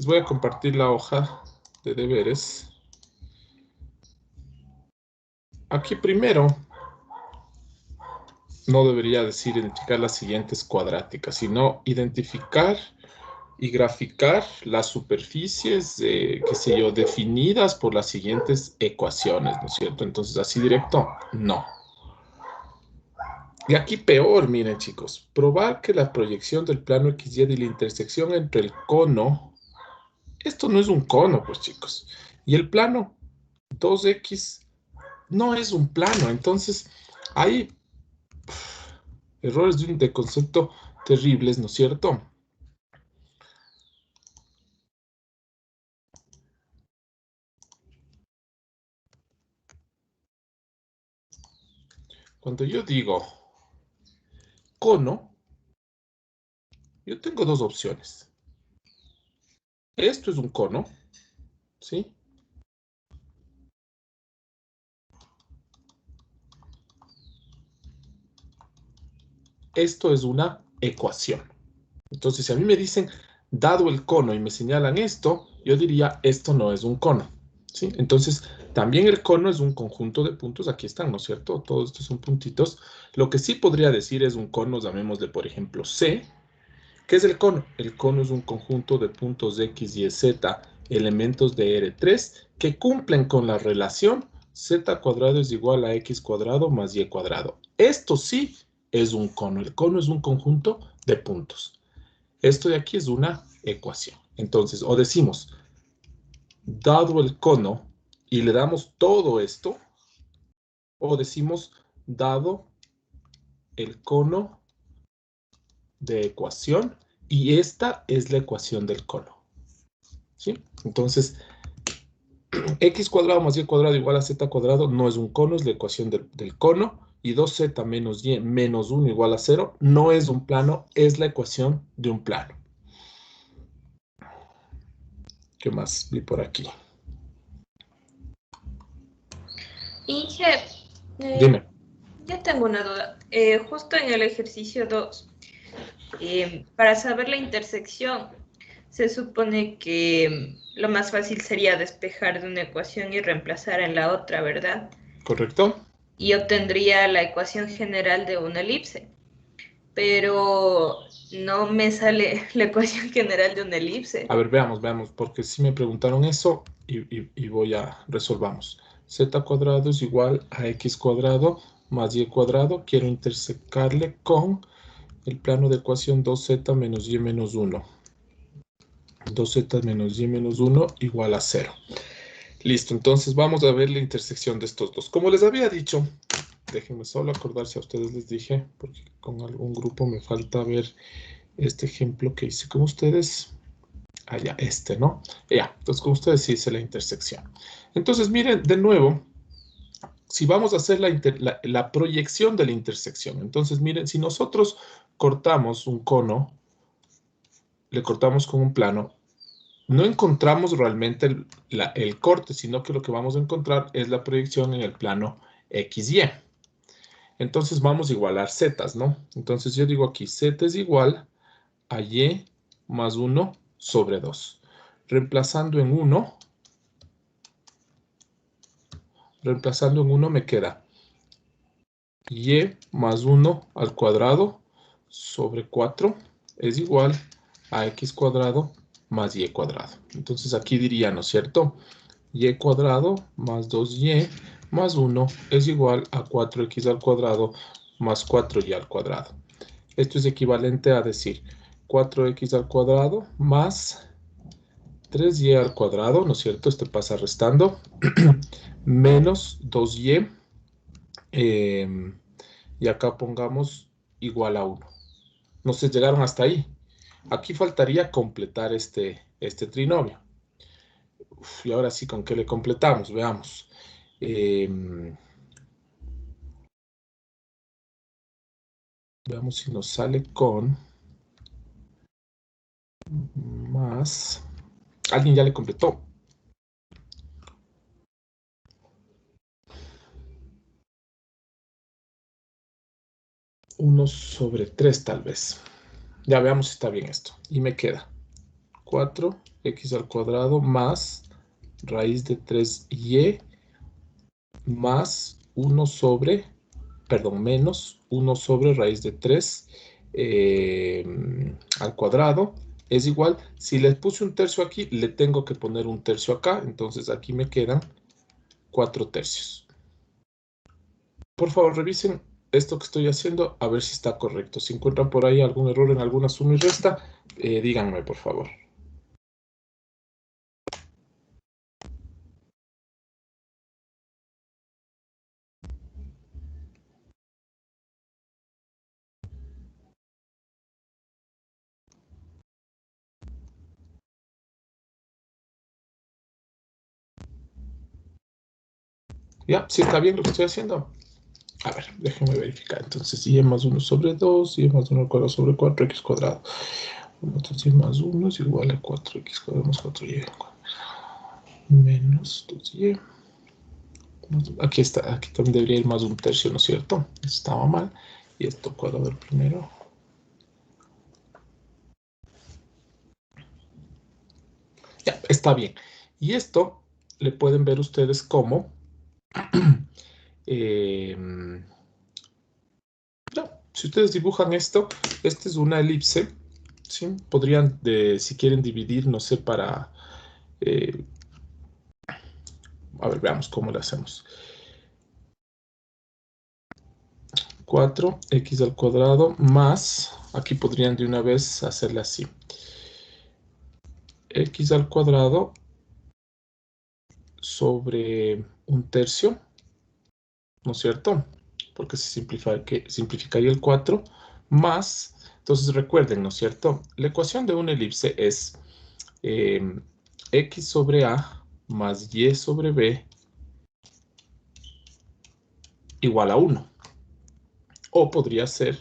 Les voy a compartir la hoja de deberes. Aquí primero, no debería decir identificar las siguientes cuadráticas, sino identificar y graficar las superficies, qué sé yo, definidas por las siguientes ecuaciones, ¿no es cierto? Entonces, así directo, no. Y aquí peor, miren chicos, probar que la proyección del plano XY de la intersección entre el cono, esto no es un cono, pues chicos, y el plano 2X no es un plano, entonces hay errores de concepto terribles, ¿no es cierto? Cuando yo digo cono, yo tengo dos opciones. Esto es un cono, ¿sí? Esto es una ecuación. Entonces, si a mí me dicen, dado el cono y me señalan esto, yo diría, esto no es un cono, ¿sí? Entonces, también el cono es un conjunto de puntos, aquí están, ¿no es cierto? Todos estos son puntitos. Lo que sí podría decir es un cono, llamémosle, por ejemplo, C. ¿Qué es el cono? El cono es un conjunto de puntos X, Y, Z, elementos de R3, que cumplen con la relación Z cuadrado es igual a X cuadrado más Y cuadrado. Esto sí es un cono. El cono es un conjunto de puntos. Esto de aquí es una ecuación. Entonces, o decimos, dado el cono, y le damos todo esto, o decimos, dado el cono de ecuación, y esta es la ecuación del cono. ¿Sí? Entonces, x cuadrado más y cuadrado igual a z cuadrado no es un cono, es la ecuación del cono. Y 2z menos y menos 1 igual a 0 no es un plano, es la ecuación de un plano. ¿Qué más vi por aquí? Inge, Dime. yo tengo una duda. Justo en el ejercicio 2, para saber la intersección, se supone que lo más fácil sería despejar de una ecuación y reemplazar en la otra, ¿verdad? ¿Correcto? Y obtendría la ecuación general de una elipse. Pero no me sale la ecuación general de una elipse. A ver, veamos, porque si me preguntaron eso y voy a resolvamos. Z cuadrado es igual a X cuadrado más Y cuadrado. Quiero intersectarle con el plano de ecuación 2Z menos Y menos 1. 2Z menos Y menos 1 igual a 0. Listo, entonces vamos a ver la intersección de estos dos. Como les había dicho, déjenme solo acordar si a ustedes les dije, porque con algún grupo me falta ver este ejemplo que hice con ustedes. Ya, ¿no? Ya, entonces con ustedes sí hice la intersección. Entonces, miren, de nuevo, si vamos a hacer la proyección de la intersección, entonces miren, si nosotros cortamos un cono, le cortamos con un plano, no encontramos realmente el corte, sino que lo que vamos a encontrar es la proyección en el plano XY. Entonces vamos a igualar z, ¿no? Entonces yo digo aquí, z es igual a y más 1 sobre 2. Reemplazando en 1 me queda y más 1 al cuadrado sobre 4 es igual a x cuadrado más y cuadrado. Entonces aquí diría, ¿no es cierto? Y cuadrado más 2y más 1 es igual a 4x al cuadrado más 4y al cuadrado. Esto es equivalente a decir 4x al cuadrado más 3y al cuadrado, ¿no es cierto? Este pasa restando, menos 2y, y acá pongamos igual a 1. No se llegaron hasta ahí. Aquí faltaría completar este trinomio. Y ahora sí, ¿con qué le completamos? Veamos. Veamos si nos sale con más. ¿Alguien ya le completó? Uno sobre 3 tal vez. Ya veamos si está bien esto. Y me queda 4x al cuadrado más raíz de 3y más 1 sobre, perdón, menos 1 sobre raíz de 3 al cuadrado es igual. Si le puse un tercio aquí, le tengo que poner un tercio acá. Entonces aquí me quedan 4 tercios. Por favor, revisen esto que estoy haciendo a ver si está correcto. Si encuentran por ahí algún error en alguna suma y resta, díganme, por favor. ¿Ya? ¿Sí está bien lo que estoy haciendo? A ver, déjenme verificar. Entonces, y más 1 sobre 2, y más 1 al cuadrado sobre 4x cuadrado. Entonces, y más 1 es igual a 4x cuadrado más 4y. Menos 2y. Aquí está, aquí también debería ir más un tercio, ¿no es cierto? Estaba mal. Y esto puedo ver primero. Ya, está bien. Y esto le pueden ver ustedes como... ya, si ustedes dibujan esto, esta es una elipse, ¿sí? Podrían, si quieren dividir, no sé, para... a ver, veamos cómo lo hacemos. 4x al cuadrado más, aquí podrían de una vez hacerla así. X al cuadrado sobre un tercio, ¿no es cierto? Porque se simplificaría el 4 más, entonces recuerden, ¿no es cierto? La ecuación de una elipse es x sobre a más y sobre b igual a 1. O podría ser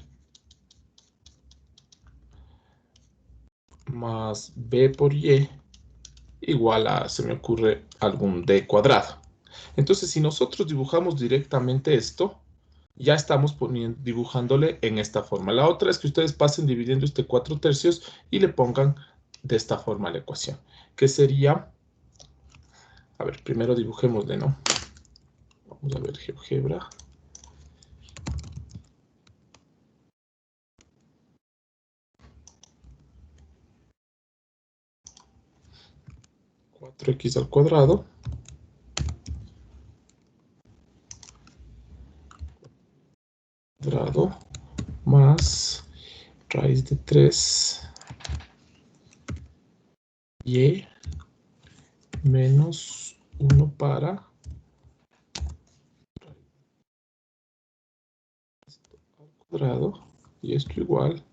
más b por y igual a, se me ocurre, algún d cuadrado. Entonces, si nosotros dibujamos directamente esto, ya estamos dibujándole en esta forma. La otra es que ustedes pasen dividiendo este 4 tercios y le pongan de esta forma la ecuación, que sería, a ver, primero dibujémosle, ¿no? Vamos a ver GeoGebra. 4x al cuadrado más raíz de 3 y menos 1 para al cuadrado y esto igual.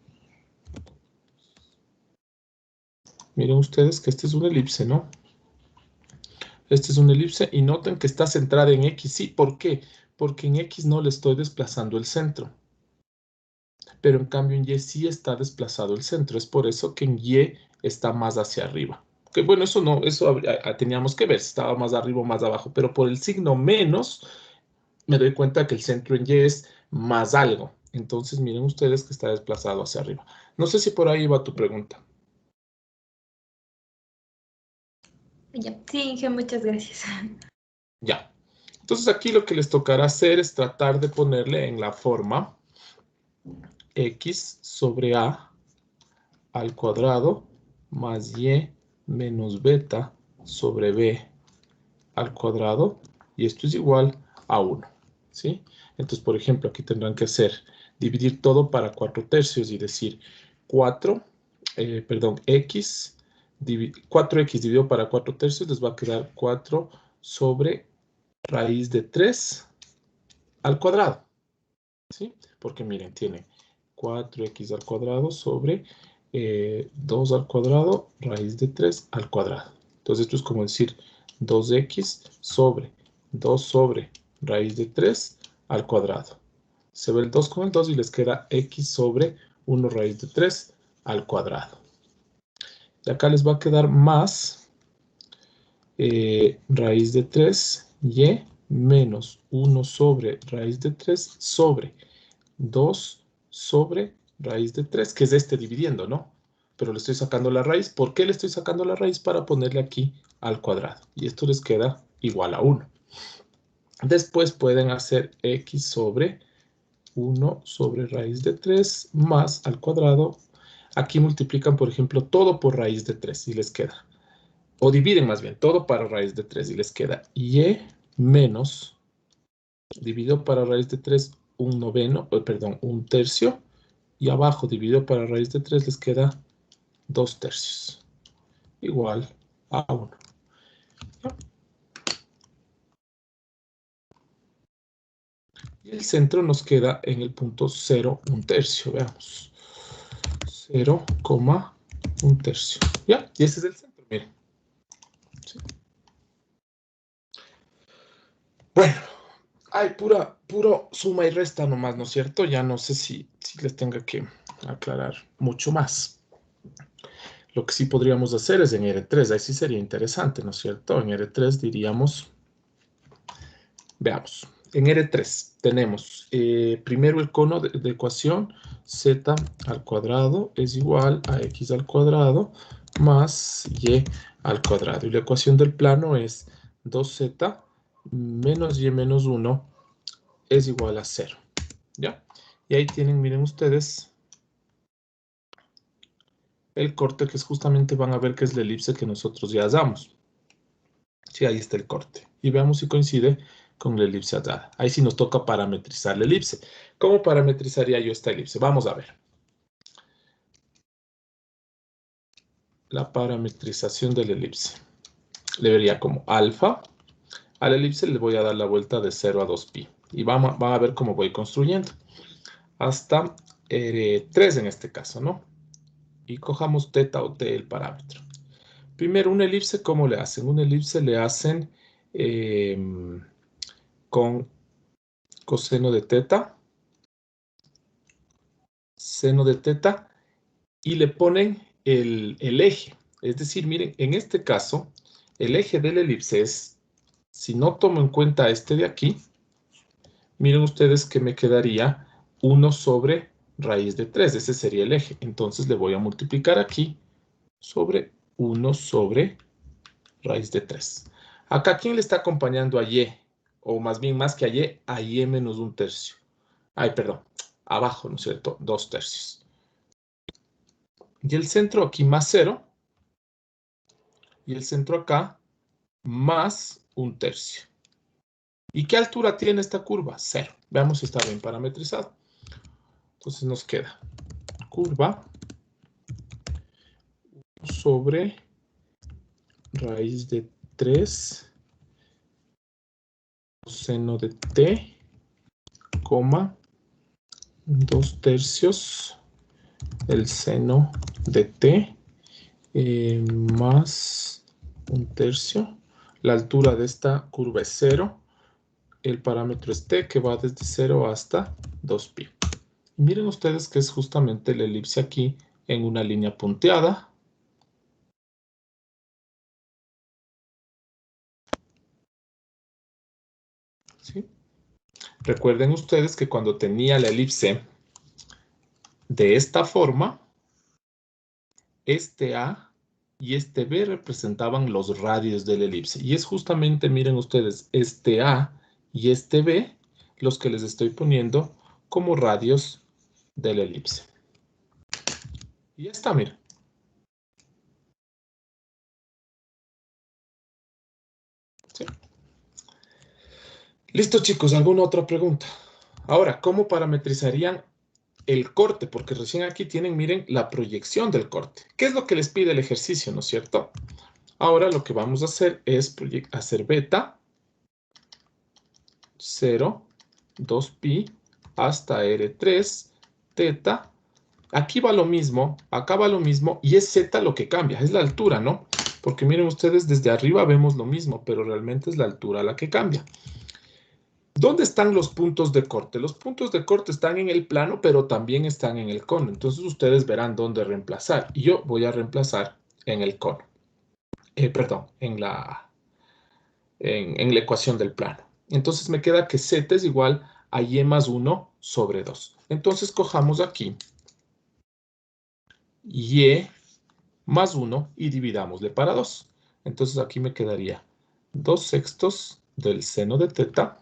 Miren ustedes que esta es una elipse, ¿no? Esta es una elipse y noten que está centrada en X. Sí, ¿por qué? Porque en X no le estoy desplazando el centro. Pero en cambio en Y sí está desplazado el centro. Es por eso que en Y está más hacia arriba. Que bueno, eso no, eso teníamos que ver si estaba más arriba o más abajo. Pero por el signo menos, me doy cuenta que el centro en Y es más algo. Entonces miren ustedes que está desplazado hacia arriba. No sé si por ahí va tu pregunta. Ya. Sí, Inge, muchas gracias. Ya. Entonces aquí lo que les tocará hacer es tratar de ponerle en la forma x sobre a al cuadrado más y menos beta sobre b al cuadrado, y esto es igual a 1, ¿sí? Entonces, por ejemplo, aquí tendrán que hacer, dividir todo para 4 tercios y decir 4x dividido para 4 tercios les va a quedar 4 sobre raíz de 3 al cuadrado, ¿sí? Porque miren, tiene 4x al cuadrado sobre 2 al cuadrado, raíz de 3 al cuadrado. Entonces esto es como decir 2x sobre 2 sobre raíz de 3 al cuadrado. Se ve el 2 con el 2 y les queda x sobre 1 raíz de 3 al cuadrado. Y acá les va a quedar más raíz de 3y menos 1 sobre raíz de 3 sobre 2 sobre raíz de 3, que es este dividiendo, ¿no? pero le estoy sacando la raíz. ¿Por qué le estoy sacando la raíz? Para ponerle aquí al cuadrado. Y esto les queda igual a 1. Después pueden hacer x sobre 1 sobre raíz de 3 más al cuadrado. Aquí multiplican, por ejemplo, todo por raíz de 3 y les queda. O dividen más bien, todo para raíz de 3 y les queda y menos, dividido para raíz de 3, un tercio. Y abajo, dividido para raíz de 3, les queda 2 tercios. Igual a 1. Y el centro nos queda en el punto 0, 1 tercio. Veamos. 0, 1 tercio. ¿Ya? Y ese es el centro, miren. ¿Sí? Bueno, hay puro suma y resta nomás, ¿no es cierto? Ya no sé si les tenga que aclarar mucho más. Lo que sí podríamos hacer es en R3, ahí sí sería interesante, ¿no es cierto? En R3 diríamos, veamos, en R3 tenemos primero el cono de ecuación z al cuadrado es igual a x al cuadrado más y al cuadrado. Y la ecuación del plano es 2z menos y menos 1 es igual a 0. ¿Ya? Y ahí tienen, miren ustedes, el corte que es justamente, van a ver que es la elipse que nosotros ya damos. Sí, ahí está el corte. Y veamos si coincide con la elipse dada. Ahí sí nos toca parametrizar la elipse. ¿Cómo parametrizaría yo esta elipse? Vamos a ver. La parametrización de la elipse. Le vería como alfa. A la elipse le voy a dar la vuelta de 0 a 2pi. Y van a ver cómo voy construyendo. Hasta R3 en este caso, ¿no? Y cojamos teta o t el parámetro. Primero, una elipse, ¿cómo le hacen? Una elipse le hacen con coseno de teta, seno de teta, y le ponen el eje. Es decir, miren, en este caso, el eje de la elipse es, si no tomo en cuenta este de aquí, miren ustedes que me quedaría 1 sobre raíz de 3. Ese sería el eje. Entonces le voy a multiplicar aquí sobre 1 sobre raíz de 3. Acá, ¿quién le está acompañando a y? O más bien, más que a y menos 1 tercio. Ay, perdón. Abajo, ¿no es cierto? 2 tercios. Y el centro aquí más 0. Y el centro acá más 1 tercio. ¿Y qué altura tiene esta curva? 0. Veamos si está bien parametrizado. Entonces nos queda curva sobre raíz de 3 coseno de t, coma 2 tercios el seno de t más 1 tercio. La altura de esta curva es 0. El parámetro es t, que va desde 0 hasta 2pi. Miren ustedes que es justamente la elipse aquí en una línea punteada. ¿Sí? Recuerden ustedes que cuando tenía la elipse de esta forma, este A y este B representaban los radios de la elipse. Y es justamente, miren ustedes, este A y este B los que les estoy poniendo como radios de la elipse. Y ya está, miren. ¿Sí? Listo, chicos, ¿alguna otra pregunta? Ahora, ¿cómo parametrizarían el corte? Porque recién aquí tienen, miren, la proyección del corte. ¿Qué es lo que les pide el ejercicio, no es cierto? Ahora lo que vamos a hacer es hacer beta 0, 2pi hasta R3, teta. Aquí va lo mismo, acá va lo mismo, y es z lo que cambia, es la altura, ¿no? Porque miren ustedes, desde arriba vemos lo mismo, pero realmente es la altura la que cambia. ¿Dónde están los puntos de corte? Los puntos de corte están en el plano, pero también están en el cono. Entonces ustedes verán dónde reemplazar. Y yo voy a reemplazar en el cono. Perdón, en la ecuación del plano. Entonces me queda que z es igual a y más 1 sobre 2. Entonces cojamos aquí y más 1 y dividámosle para 2. Entonces aquí me quedaría 2/6 del seno de teta,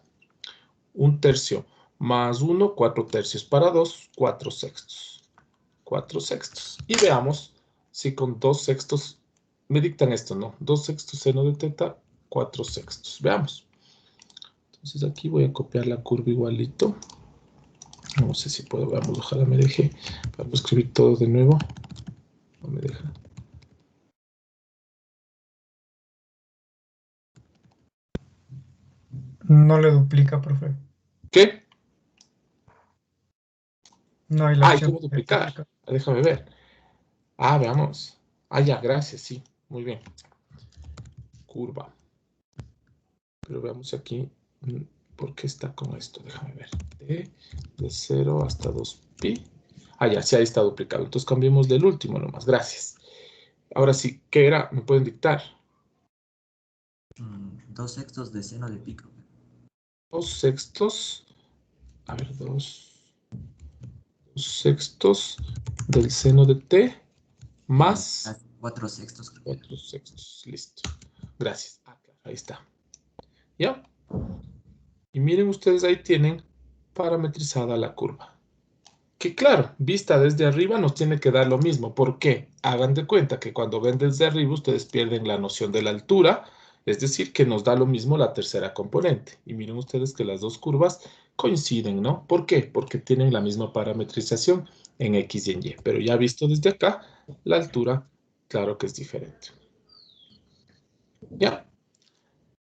1/3 más 1, 4/3 para 2, 4/6. 4/6. Y veamos si con 2/6 me dictan esto, ¿no? 2/6 seno de teta, 4/6. Veamos. Entonces aquí voy a copiar la curva igualito. No sé si puedo, veamos, ojalá me deje. Vamos a escribir todo de nuevo. No me deja. No le duplica, profe. ¿Qué? No hay la ¿Y opción cómo de duplicar? duplicar. Déjame ver. Veamos. Ya, gracias, sí. Muy bien. Curva. Pero veamos aquí. ¿Por qué está con esto? Déjame ver. De 0 hasta 2pi. Ya, sí, ahí está duplicado. Entonces cambiemos del último nomás. Gracias. Ahora sí, ¿qué era? ¿Me pueden dictar? 2/6 de seno de pi. 2/6. A ver, 2/6 del seno de t más 4/6. 4/6. Listo. Gracias. Claro, ahí está. ¿Ya? Y miren ustedes, ahí tienen parametrizada la curva. Que claro, vista desde arriba nos tiene que dar lo mismo. ¿Por qué? Hagan de cuenta que cuando ven desde arriba ustedes pierden la noción de la altura, es decir, que nos da lo mismo la tercera componente. Y miren ustedes que las dos curvas coinciden, ¿no? ¿Por qué? Porque tienen la misma parametrización en X y en Y. Pero ya visto desde acá, la altura, claro que es diferente. ¿Ya?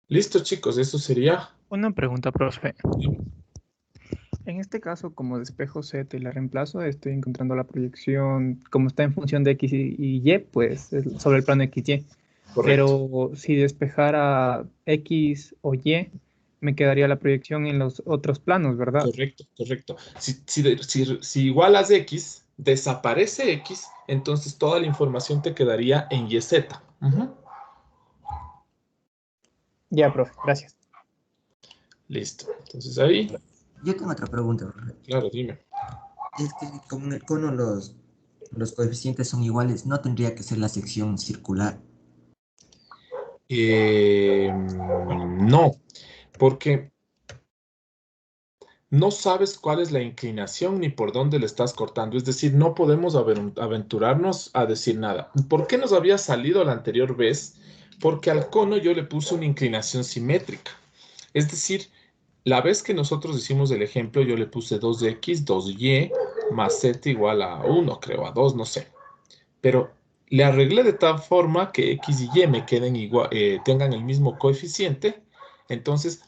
Listo, chicos, eso sería... Una pregunta, profe. En este caso, como despejo Z y la reemplazo, estoy encontrando la proyección, como está en función de X y Y, pues sobre el plano XY. Correcto. Pero si despejara X o Y, me quedaría la proyección en los otros planos, ¿verdad? Correcto, correcto. Si igualas X, desaparece X, entonces toda la información te quedaría en YZ. Ya, profe, gracias. Listo. Entonces ahí, Yo tengo otra pregunta, profe. claro, dime. Es que como en el cono los coeficientes son iguales, ¿no tendría que ser la sección circular? No, porque no sabes cuál es la inclinación ni por dónde le estás cortando. Es decir, no podemos aventurarnos a decir nada. ¿Por qué nos había salido la anterior vez? Porque al cono yo le puse una inclinación simétrica. Es decir, la vez que nosotros hicimos el ejemplo, yo le puse 2x, 2y, más z igual a 1, creo, a 2, no sé. Pero le arreglé de tal forma que x y y me queden igual, tengan el mismo coeficiente. Entonces,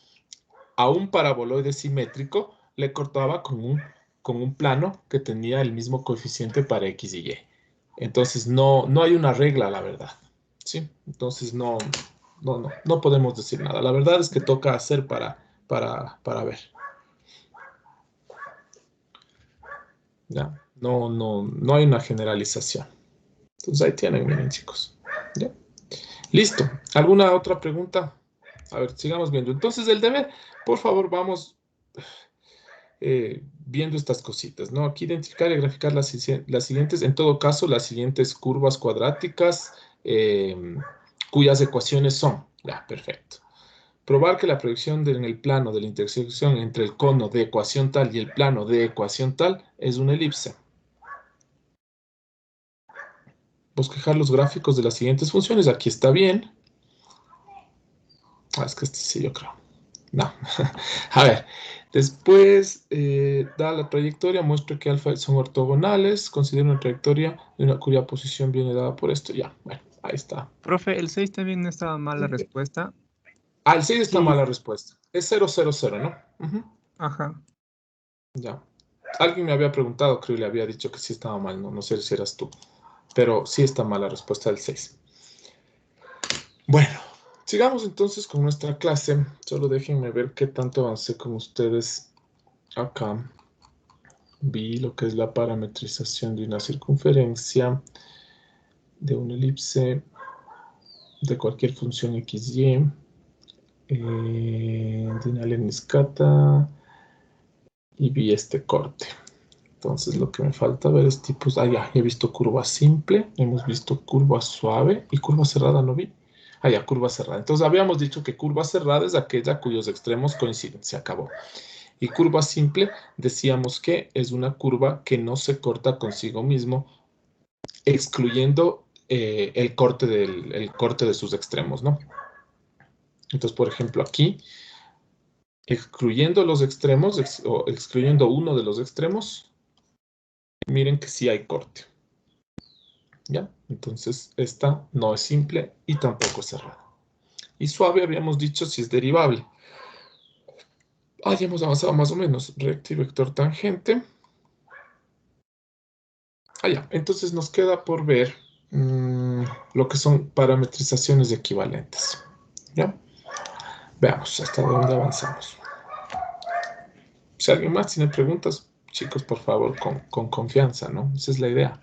a un paraboloide simétrico le cortaba con un plano que tenía el mismo coeficiente para x y y. Entonces, no hay una regla, la verdad. ¿Sí? Entonces, no podemos decir nada. La verdad es que toca hacer para ver. ¿Ya? No hay una generalización. Entonces, ahí tienen, miren, chicos. ¿Ya? Listo. ¿Alguna otra pregunta? A ver, sigamos viendo. Entonces, el deber, por favor, vamos viendo estas cositas, ¿no? Aquí identificar y graficar las siguientes, en todo caso, las siguientes curvas cuadráticas cuyas ecuaciones son. Ya, perfecto. Probar que la proyección en el plano de la intersección entre el cono de ecuación tal y el plano de ecuación tal es una elipse. Bosquejar los gráficos de las siguientes funciones. Aquí está bien. Es que este sí, yo creo. No. A ver. Después, da la trayectoria, muestra que alfa son ortogonales. Considera una trayectoria de cuya posición viene dada por esto. Ya, bueno, ahí está. Profe, el 6 también no estaba mal la respuesta. El 6 está Sí. mal la respuesta. Es 0, 0, 0, ¿no? Ajá. Ya. Alguien me había preguntado, creo, y le había dicho que sí estaba mal, ¿no? No sé si eras tú. Pero sí está mal la respuesta del 6. Bueno, sigamos entonces con nuestra clase. Solo déjenme ver qué tanto avancé con ustedes acá. Vi lo que es la parametrización de una circunferencia, de una elipse, de cualquier función XY, de una lemniscata, y vi este corte. Entonces lo que me falta ver es tipos. Ah, ya he visto curva simple, hemos visto curva suave y curva cerrada no vi. Ah, ya, curva cerrada. Entonces habíamos dicho que curva cerrada es aquella cuyos extremos coinciden. Se acabó. Y curva simple, decíamos que es una curva que no se corta consigo mismo, excluyendo el corte de sus extremos, ¿no? Entonces, por ejemplo, aquí, excluyendo los extremos, o excluyendo uno de los extremos, miren que sí hay corte. ¿Ya? Entonces, esta no es simple y tampoco es cerrada. Y suave habíamos dicho si es derivable. Ah, ya hemos avanzado más o menos. Recta y vector tangente. Ah, ya. Entonces nos queda por ver lo que son parametrizaciones equivalentes. ¿Ya? Veamos hasta dónde avanzamos. Si alguien más tiene preguntas, chicos, por favor, con confianza, ¿no? Esa es la idea.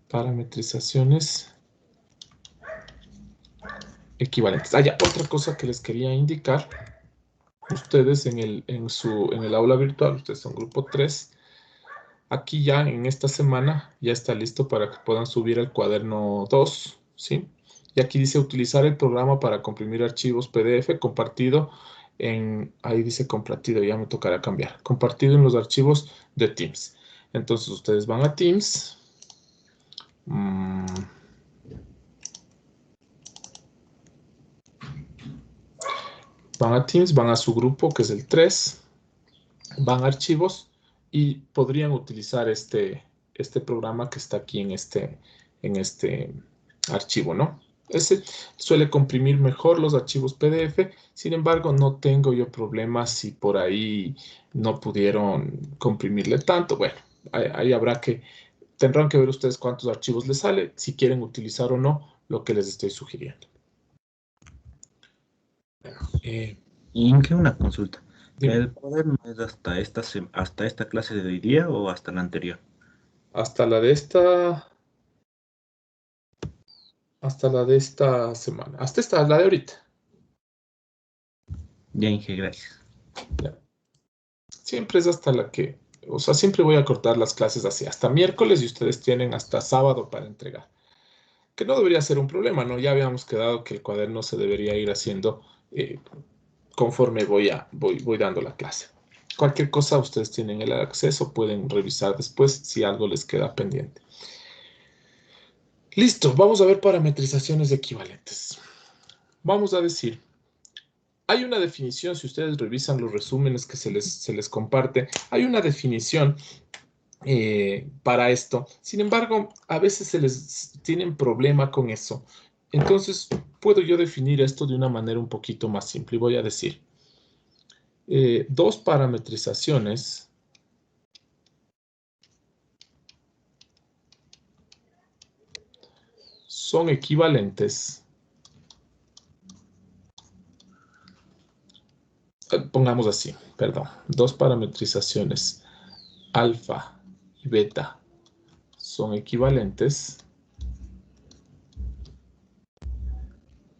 Parametrizaciones equivalentes. Ah, ya, otra cosa que les quería indicar. Ustedes en el aula virtual, ustedes son grupo 3. Aquí ya en esta semana ya está listo para que puedan subir el cuaderno 2, ¿sí? Y aquí dice utilizar el programa para comprimir archivos PDF compartido ahí dice compartido, ya me tocará cambiar. Compartido en los archivos de Teams. Entonces ustedes van a Teams. Van a Teams, van a su grupo que es el 3. Van a archivos y podrían utilizar este programa que está aquí en este archivo, ¿no? Ese suele comprimir mejor los archivos PDF, sin embargo, no tengo yo problemas si por ahí no pudieron comprimirle tanto. Bueno, ahí tendrán que ver ustedes cuántos archivos les sale, si quieren utilizar o no lo que les estoy sugiriendo. Inge, una consulta. Dime. ¿El cuaderno es hasta esta clase de hoy día o hasta la anterior? Hasta la de esta semana. Hasta esta, la de ahorita. Ya, Inge, gracias. Ya. Siempre es hasta la que, o sea, siempre voy a cortar las clases así, hasta miércoles y ustedes tienen hasta sábado para entregar. Que no debería ser un problema, ¿no? Ya habíamos quedado que el cuaderno se debería ir haciendo conforme voy dando la clase. Cualquier cosa ustedes tienen el acceso, pueden revisar después si algo les queda pendiente. Listo, vamos a ver parametrizaciones equivalentes. Vamos a decir, hay una definición, si ustedes revisan los resúmenes que se les comparte, hay una definición para esto. Sin embargo, a veces se les tienen problema con eso. Entonces, puedo yo definir esto de una manera un poquito más simple. Y voy a decir, dos parametrizaciones son equivalentes. Pongamos así, perdón. Dos parametrizaciones alfa y beta son equivalentes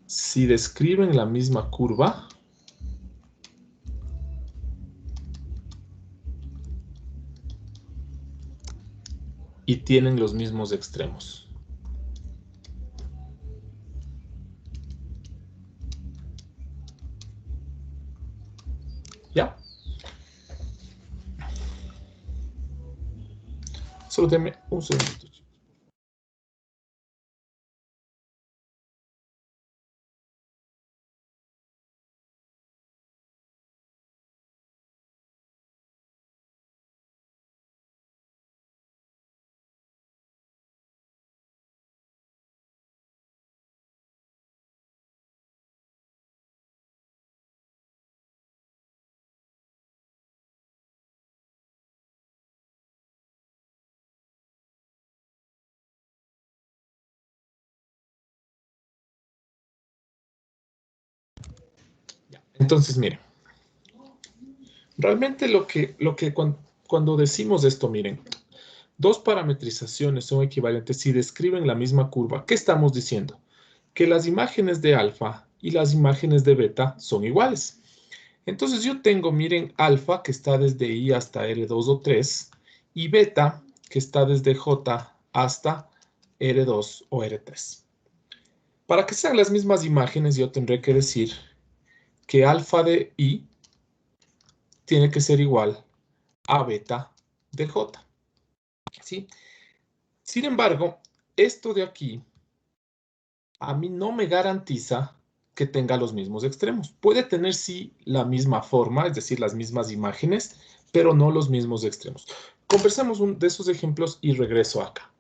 si describen la misma curva y tienen los mismos extremos. ¿Ya? Solo denme un segundito. Entonces, miren, realmente cuando decimos esto, miren, dos parametrizaciones son equivalentes si describen la misma curva. ¿Qué estamos diciendo? Que las imágenes de alfa y las imágenes de beta son iguales. Entonces yo tengo, miren, alfa que está desde I hasta R2 o 3 y beta que está desde J hasta R2 o R3. Para que sean las mismas imágenes, yo tendré que decir que alfa de I tiene que ser igual a beta de J. ¿Sí? Sin embargo, esto de aquí a mí no me garantiza que tenga los mismos extremos. Puede tener sí la misma forma, es decir, las mismas imágenes, pero no los mismos extremos. Conversemos de esos ejemplos y regreso acá.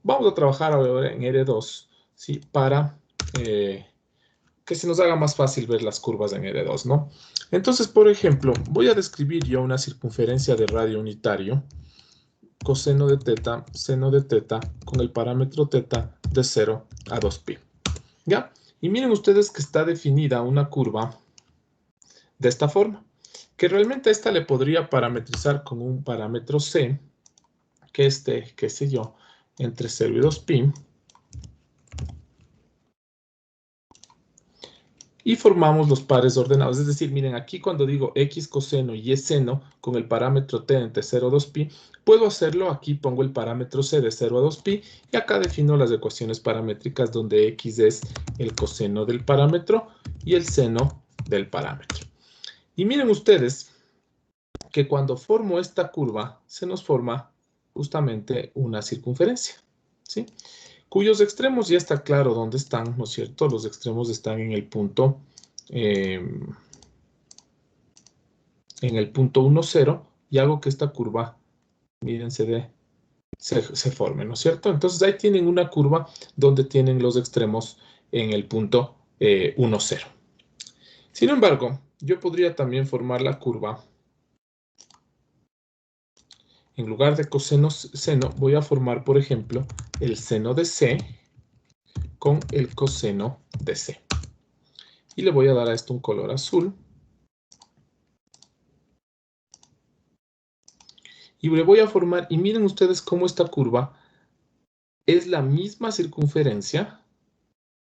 Vamos a trabajar ahora en R2, ¿sí? Para que se nos haga más fácil ver las curvas en R2, ¿no? Entonces, por ejemplo, voy a describir yo una circunferencia de radio unitario, coseno de teta, seno de teta, con el parámetro teta de 0 a 2pi. ¿Ya? Y miren ustedes que está definida una curva de esta forma, que realmente a esta le podría parametrizar con un parámetro C, que esté, qué sé yo, entre 0 y 2pi. Y formamos los pares ordenados. Es decir, miren, aquí cuando digo X coseno y Y seno con el parámetro T entre 0 a 2pi, puedo hacerlo. Aquí pongo el parámetro C de 0 a 2pi y acá defino las ecuaciones paramétricas donde X es el coseno del parámetro y el seno del parámetro. Y miren ustedes que cuando formo esta curva se nos forma justamente una circunferencia, ¿sí? Cuyos extremos ya está claro dónde están, ¿no es cierto? Los extremos están en el punto 1, 0, y hago que esta curva, miren, se forme, ¿no es cierto? Entonces ahí tienen una curva donde tienen los extremos en el punto 1, 0. Sin embargo, yo podría también formar la curva. En lugar de coseno seno, voy a formar, por ejemplo, el seno de C con el coseno de C. Y le voy a dar a esto un color azul. Y le voy a formar, y miren ustedes cómo esta curva es la misma circunferencia,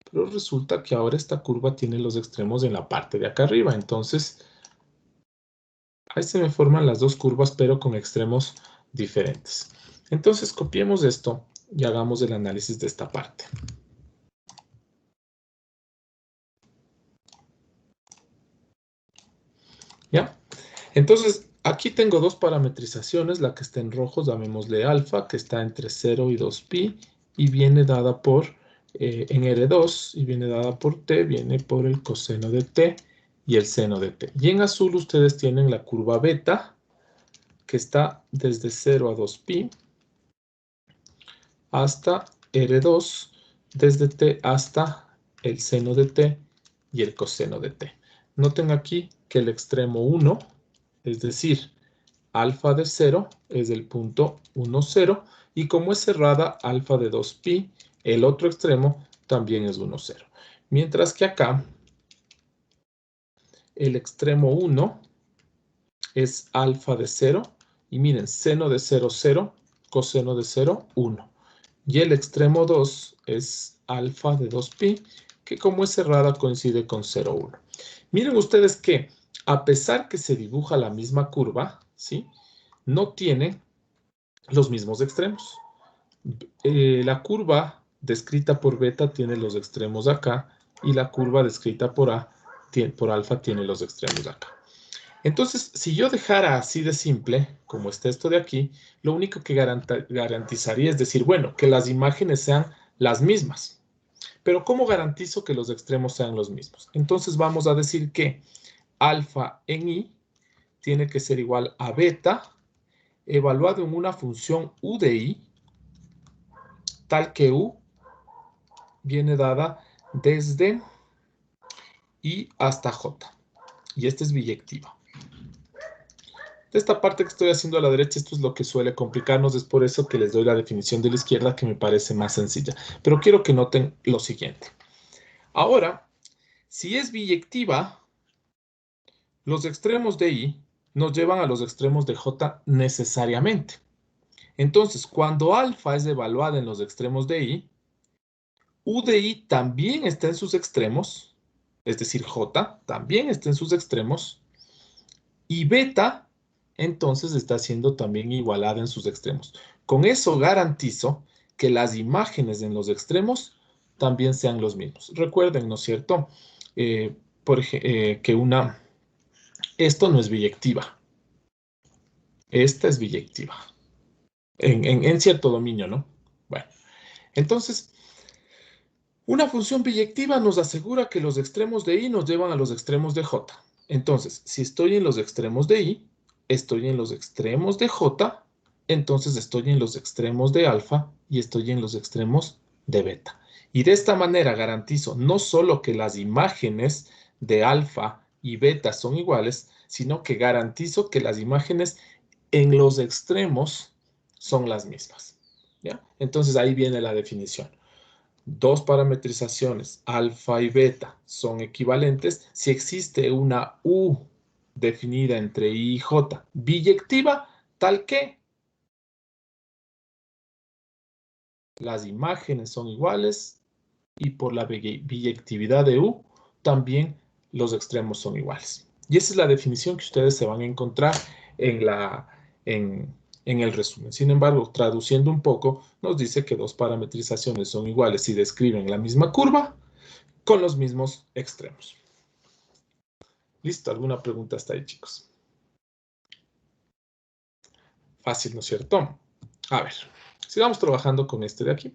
pero resulta que ahora esta curva tiene los extremos en la parte de acá arriba. Entonces, ahí se me forman las dos curvas, pero con extremos diferentes. Entonces, copiemos esto y hagamos el análisis de esta parte. ¿Ya? Entonces, aquí tengo dos parametrizaciones. La que está en rojo, llamémosle alfa, que está entre 0 y 2pi, y viene dada por, en R2, y viene dada por t, viene por el coseno de t y el seno de t. Y en azul ustedes tienen la curva beta, que está desde 0 a 2pi, hasta R2, desde t hasta el seno de t y el coseno de t. Noten aquí que el extremo 1, es decir, alfa de 0 es del punto 1, 0, y como es cerrada, alfa de 2pi, el otro extremo también es 1, 0. Mientras que acá, el extremo 1 es alfa de 0, y miren, seno de 0, 0, coseno de 0, 1. Y el extremo 2 es alfa de 2pi, que como es cerrada coincide con 0, 1. Miren ustedes que, a pesar que se dibuja la misma curva, ¿sí?, no tiene los mismos extremos. La curva descrita por beta tiene los extremos acá, y la curva descrita por alfa tiene los extremos acá. Entonces, si yo dejara así de simple, como está esto de aquí, lo único que garantizaría es decir, bueno, que las imágenes sean las mismas. Pero ¿cómo garantizo que los extremos sean los mismos? Entonces vamos a decir que alfa en i tiene que ser igual a beta evaluado en una función u de i, tal que u viene dada desde i hasta j. Y esta es biyectiva. De esta parte que estoy haciendo a la derecha, esto es lo que suele complicarnos, es por eso que les doy la definición de la izquierda, que me parece más sencilla. Pero quiero que noten lo siguiente. Ahora, si es biyectiva, los extremos de i nos llevan a los extremos de j necesariamente. Entonces, cuando alfa es evaluada en los extremos de i, u de i también está en sus extremos, es decir, j también está en sus extremos, Y beta, entonces, está siendo también igualada en sus extremos. Con eso garantizo que las imágenes en los extremos también sean los mismos. Recuerden, ¿no es cierto? Que esto no es biyectiva. Esta es biyectiva. En cierto dominio, ¿no? Bueno, entonces, una función biyectiva nos asegura que los extremos de I nos llevan a los extremos de J. Entonces, si estoy en los extremos de I, estoy en los extremos de J, entonces estoy en los extremos de alfa y estoy en los extremos de beta. Y de esta manera garantizo no solo que las imágenes de alfa y beta son iguales, sino que garantizo que las imágenes en los extremos son las mismas. ¿Ya? Entonces ahí viene la definición. Dos parametrizaciones, alfa y beta, son equivalentes si existe una U definida entre I y J, biyectiva, tal que las imágenes son iguales y por la biyectividad de U, también los extremos son iguales. Y esa es la definición que ustedes se van a encontrar en el resumen. Sin embargo, traduciendo un poco, nos dice que dos parametrizaciones son iguales si describen la misma curva con los mismos extremos. ¿Listo? ¿Alguna pregunta hasta ahí, chicos? Fácil, ¿no es cierto? A ver, sigamos trabajando con este de aquí.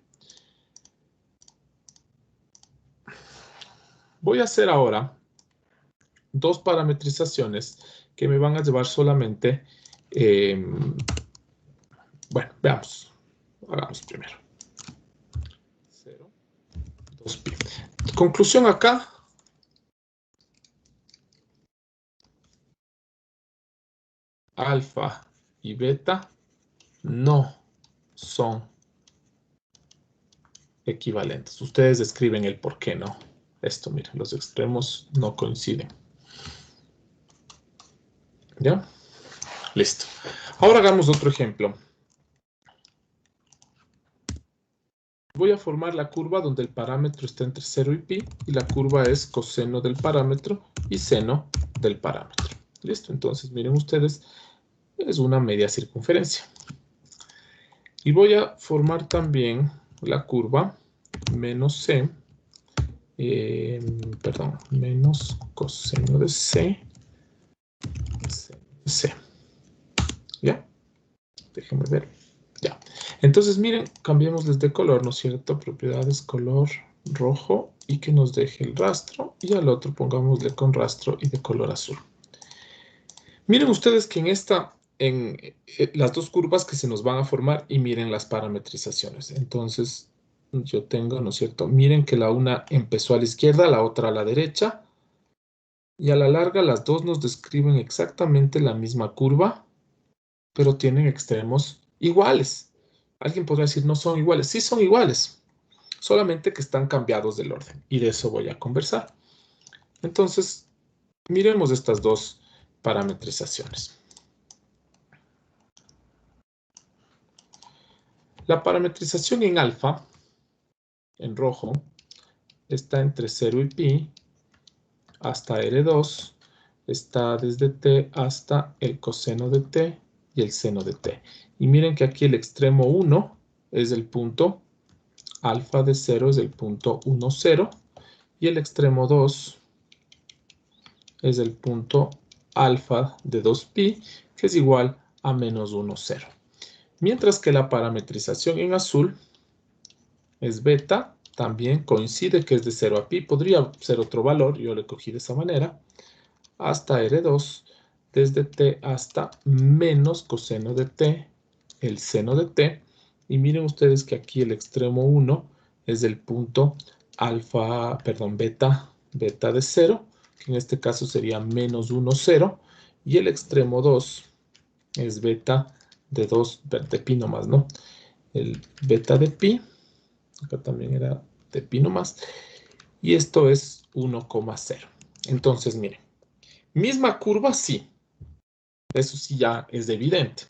Voy a hacer ahora dos parametrizaciones que me van a llevar solamente... bueno, veamos. Hagamos primero. 0, 2pi. Conclusión acá. Alfa y beta no son equivalentes. Ustedes describen el por qué no. Esto, miren, los extremos no coinciden. ¿Ya? Listo. Ahora hagamos otro ejemplo. Voy a formar la curva donde el parámetro está entre 0 y pi y la curva es coseno del parámetro y seno del parámetro. Listo, entonces miren ustedes, es una media circunferencia. Y voy a formar también la curva menos c, menos coseno de c, ¿ya? Déjenme ver. Ya. Entonces, miren, cambiémosles de color, ¿no es cierto? Propiedades color rojo y que nos deje el rastro. Y al otro pongámosle con rastro y de color azul. Miren ustedes que en las dos curvas que se nos van a formar y miren las parametrizaciones. Entonces, yo tengo, ¿no es cierto? Miren que la una empezó a la izquierda, la otra a la derecha. Y a la larga las dos nos describen exactamente la misma curva, pero tienen extremos iguales. Alguien podrá decir, no son iguales. Sí son iguales, solamente que están cambiados del orden. Y de eso voy a conversar. Entonces, miremos estas dos parametrizaciones. La parametrización en alfa, en rojo, está entre 0 y pi, hasta R2, está desde t hasta el coseno de t y el seno de t. Y miren que aquí el extremo 1 es el punto alfa de 0, es el punto 1, 0. Y el extremo 2 es el punto alfa de 2pi, que es igual a menos 1, 0. Mientras que la parametrización en azul es beta, también coincide que es de 0 a pi. Podría ser otro valor, yo le cogí de esa manera, hasta R2, desde t hasta menos coseno de t, el seno de t. Y miren ustedes que aquí el extremo 1 es el punto beta de 0, que en este caso sería menos 1, 0. Y el extremo 2 es beta de 2, de pi nomás, ¿no? El beta de pi, acá también era de pi nomás. Y esto es 1,0. Entonces, miren, misma curva, sí. Eso sí ya es evidente.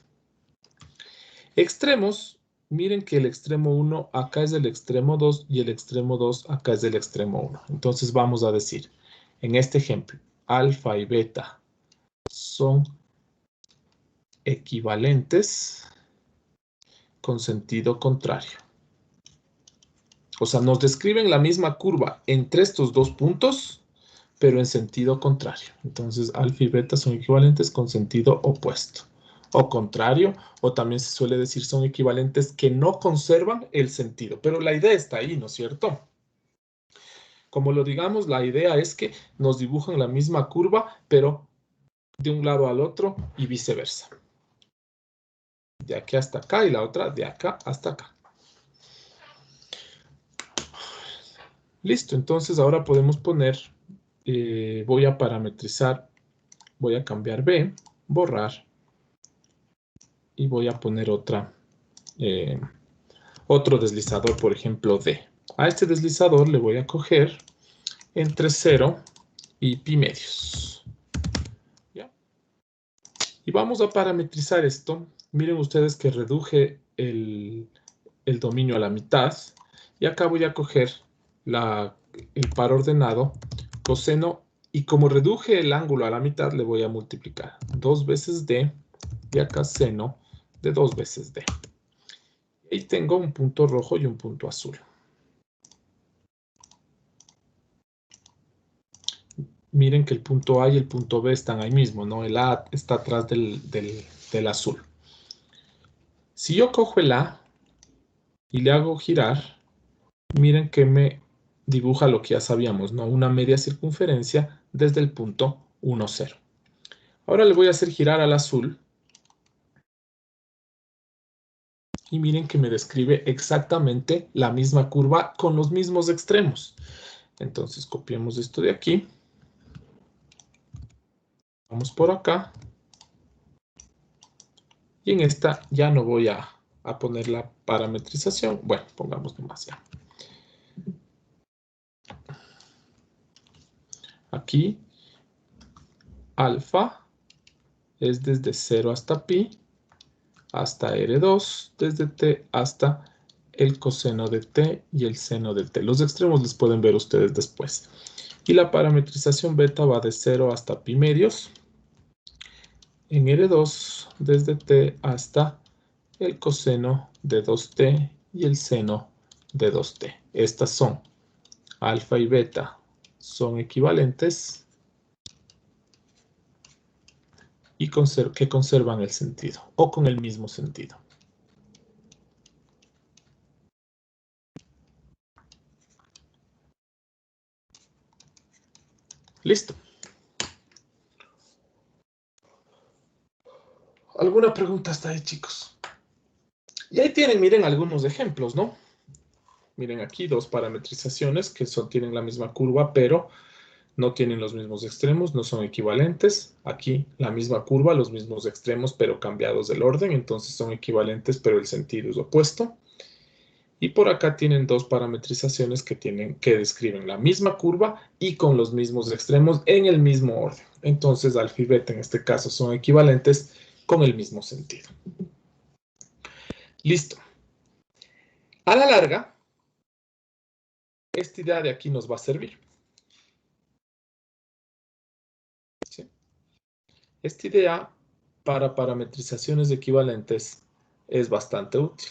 Extremos, miren que el extremo 1 acá es el extremo 2 y el extremo 2 acá es el extremo 1. Entonces vamos a decir, en este ejemplo, alfa y beta son equivalentes con sentido contrario. O sea, nos describen la misma curva entre estos dos puntos, pero en sentido contrario. Entonces, alfa y beta son equivalentes con sentido opuesto o contrario, o también se suele decir son equivalentes que no conservan el sentido. Pero la idea está ahí, ¿no es cierto? Como lo digamos, la idea es que nos dibujan la misma curva, pero de un lado al otro y viceversa. De aquí hasta acá y la otra de acá hasta acá. Listo, entonces ahora podemos poner, voy a parametrizar, voy a cambiar B, borrar, y voy a poner otro deslizador, por ejemplo, D. A este deslizador le voy a coger entre 0 y pi medios. ¿Ya? Y vamos a parametrizar esto. Miren ustedes que reduje el dominio a la mitad. Y acá voy a coger el par ordenado, coseno, y como reduje el ángulo a la mitad, le voy a multiplicar 2 veces D, y acá seno de 2 veces D. Y tengo un punto rojo y un punto azul. Miren que el punto A y el punto B están ahí mismo, ¿no? El A está atrás del azul. Si yo cojo el A y le hago girar, miren que me dibuja lo que ya sabíamos, ¿no? Una media circunferencia desde el punto 1, 0. Ahora le voy a hacer girar al azul. Y miren que me describe exactamente la misma curva con los mismos extremos. Entonces copiamos esto de aquí. Vamos por acá. Y en esta ya no voy a poner la parametrización. Bueno, pongamos nomás ya. Aquí, alfa es desde 0 hasta pi, hasta R2, desde t hasta el coseno de t y el seno de t. Los extremos les pueden ver ustedes después. Y la parametrización beta va de 0 hasta pi medios. En R2, desde t hasta el coseno de 2t y el seno de 2t. Estas son alfa y beta, son equivalentes y que conservan el sentido o con el mismo sentido. Listo. ¿Alguna pregunta hasta ahí, chicos? Y ahí tienen, miren algunos ejemplos, ¿no? Miren aquí dos parametrizaciones que tienen la misma curva, pero no tienen los mismos extremos, no son equivalentes. Aquí la misma curva, los mismos extremos, pero cambiados del orden. Entonces son equivalentes, pero el sentido es opuesto. Y por acá tienen dos parametrizaciones que describen la misma curva y con los mismos extremos en el mismo orden. Entonces alfa y beta en este caso son equivalentes con el mismo sentido. Listo. A la larga, esta idea de aquí nos va a servir. ¿Sí? Esta idea para parametrizaciones equivalentes es bastante útil.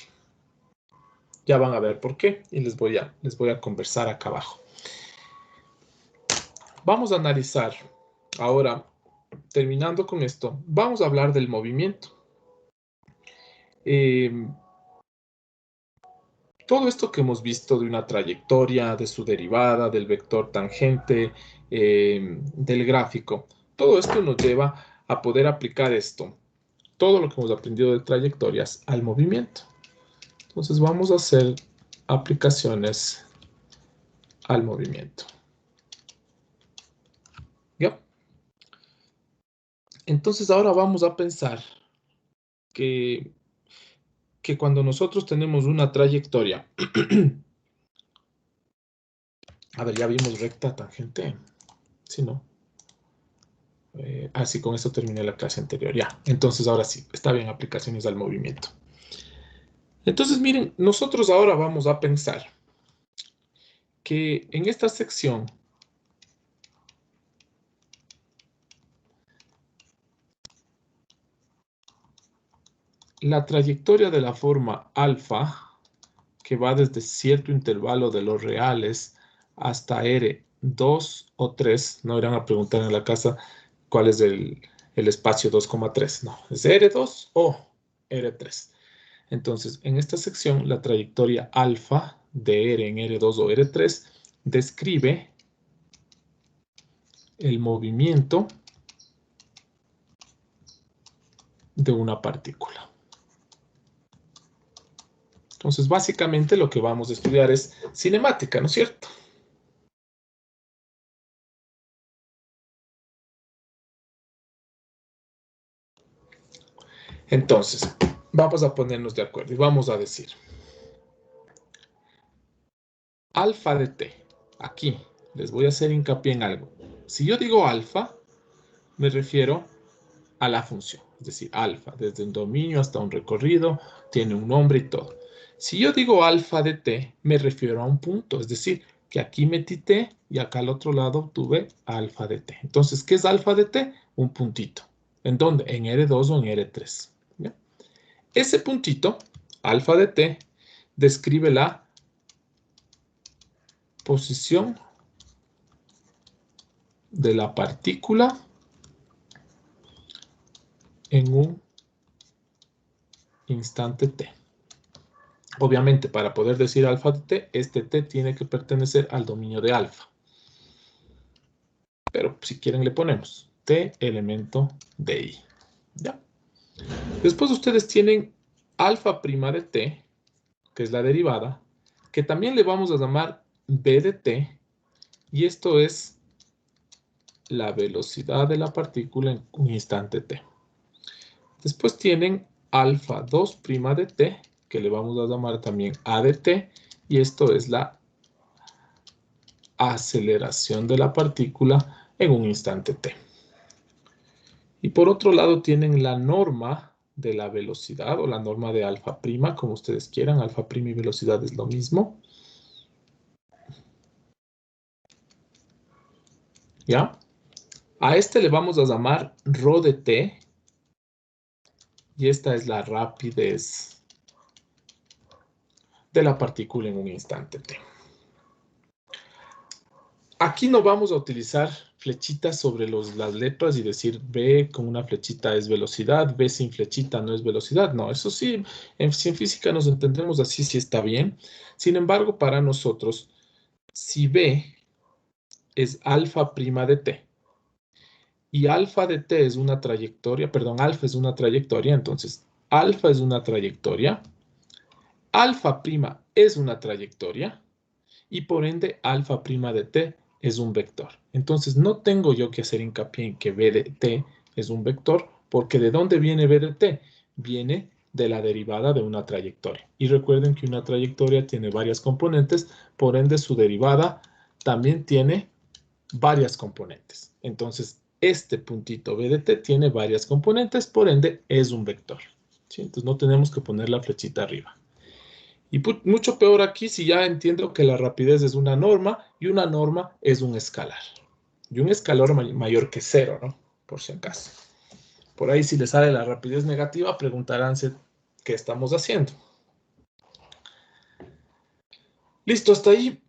Ya van a ver por qué y les voy a conversar acá abajo. Vamos a analizar ahora, terminando con esto, vamos a hablar del movimiento. Todo esto que hemos visto de una trayectoria, de su derivada, del vector tangente, del gráfico, todo esto nos lleva a poder aplicar esto, todo lo que hemos aprendido de trayectorias al movimiento. Entonces vamos a hacer aplicaciones al movimiento. ¿Ya? Entonces ahora vamos a pensar que cuando nosotros tenemos una trayectoria, a ver, ya vimos recta, tangente, ¿sí, no? Así con esto terminé la clase anterior, ya. Entonces ahora sí, está bien, aplicaciones al movimiento. Entonces miren, nosotros ahora vamos a pensar que en esta sección la trayectoria de la forma alfa, que va desde cierto intervalo de los reales hasta R2 o 3, no irán a preguntar en la casa cuál es el espacio 2,3, no, es R2 o R3. Entonces, en esta sección, la trayectoria alfa de R en R2 o R3 describe el movimiento de una partícula. Entonces, básicamente lo que vamos a estudiar es cinemática, ¿no es cierto? Entonces, vamos a ponernos de acuerdo y vamos a decir alfa de t. Aquí les voy a hacer hincapié en algo. Si yo digo alfa, me refiero a la función, es decir, alfa, desde un dominio hasta un recorrido, tiene un nombre y todo. Si yo digo alfa de t, me refiero a un punto, es decir, que aquí metí t y acá al otro lado tuve alfa de t. Entonces, ¿qué es alfa de t? Un puntito. ¿En dónde? En R2 o en R3. ¿Ya? Ese puntito, alfa de t, describe la posición de la partícula en un instante t. Obviamente, para poder decir alfa de t, este t tiene que pertenecer al dominio de alfa. Pero si quieren le ponemos t elemento de i. ¿Ya? Después ustedes tienen alfa prima de t, que es la derivada, que también le vamos a llamar b de t, y esto es la velocidad de la partícula en un instante t. Después tienen alfa 2 prima de t, que le vamos a llamar también a de t, y esto es la aceleración de la partícula en un instante t. Y por otro lado tienen la norma de la velocidad o la norma de alfa prima, como ustedes quieran. Alfa prima y velocidad es lo mismo. ¿Ya? A este le vamos a llamar rho de t. Y esta es la rapidez de la partícula en un instante t. Aquí no vamos a utilizar flechitas sobre las letras y decir B con una flechita es velocidad, B sin flechita no es velocidad. No, eso sí, si en física nos entendemos así, sí está bien. Sin embargo, para nosotros, si B es alfa prima de t y alfa de t es una trayectoria, perdón, alfa es una trayectoria, entonces alfa es una trayectoria, alfa prima es una trayectoria, y por ende alfa prima de t es un vector. Entonces no tengo yo que hacer hincapié en que b de t es un vector, porque ¿de dónde viene b de t? Viene de la derivada de una trayectoria. Y recuerden que una trayectoria tiene varias componentes, por ende su derivada también tiene varias componentes. Entonces este puntito b de t tiene varias componentes, por ende es un vector. ¿Sí? Entonces no tenemos que poner la flechita arriba. Y mucho peor aquí si ya entiendo que la rapidez es una norma y una norma es un escalar. Y un escalar mayor que 0, ¿no? Por si acaso. Por ahí si les sale la rapidez negativa, preguntaránse qué estamos haciendo. Listo, hasta ahí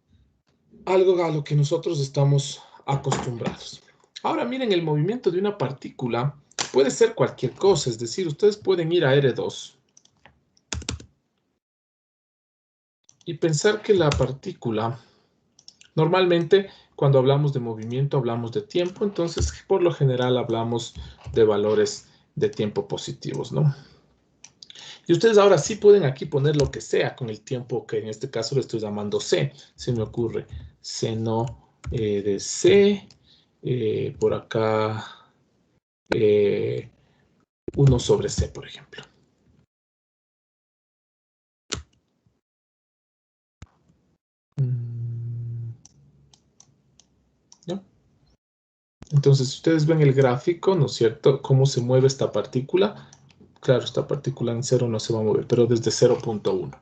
algo a lo que nosotros estamos acostumbrados. Ahora miren, el movimiento de una partícula puede ser cualquier cosa, es decir, ustedes pueden ir a R2 y pensar que la partícula, normalmente cuando hablamos de movimiento hablamos de tiempo, entonces por lo general hablamos de valores de tiempo positivos, ¿no? Y ustedes ahora sí pueden aquí poner lo que sea con el tiempo que en este caso le estoy llamando c. Se me ocurre seno de c, por acá 1 sobre c, por ejemplo. ¿No? Entonces, si ustedes ven el gráfico, ¿no es cierto? Cómo se mueve esta partícula. Claro, esta partícula en 0 no se va a mover, pero desde 0.1.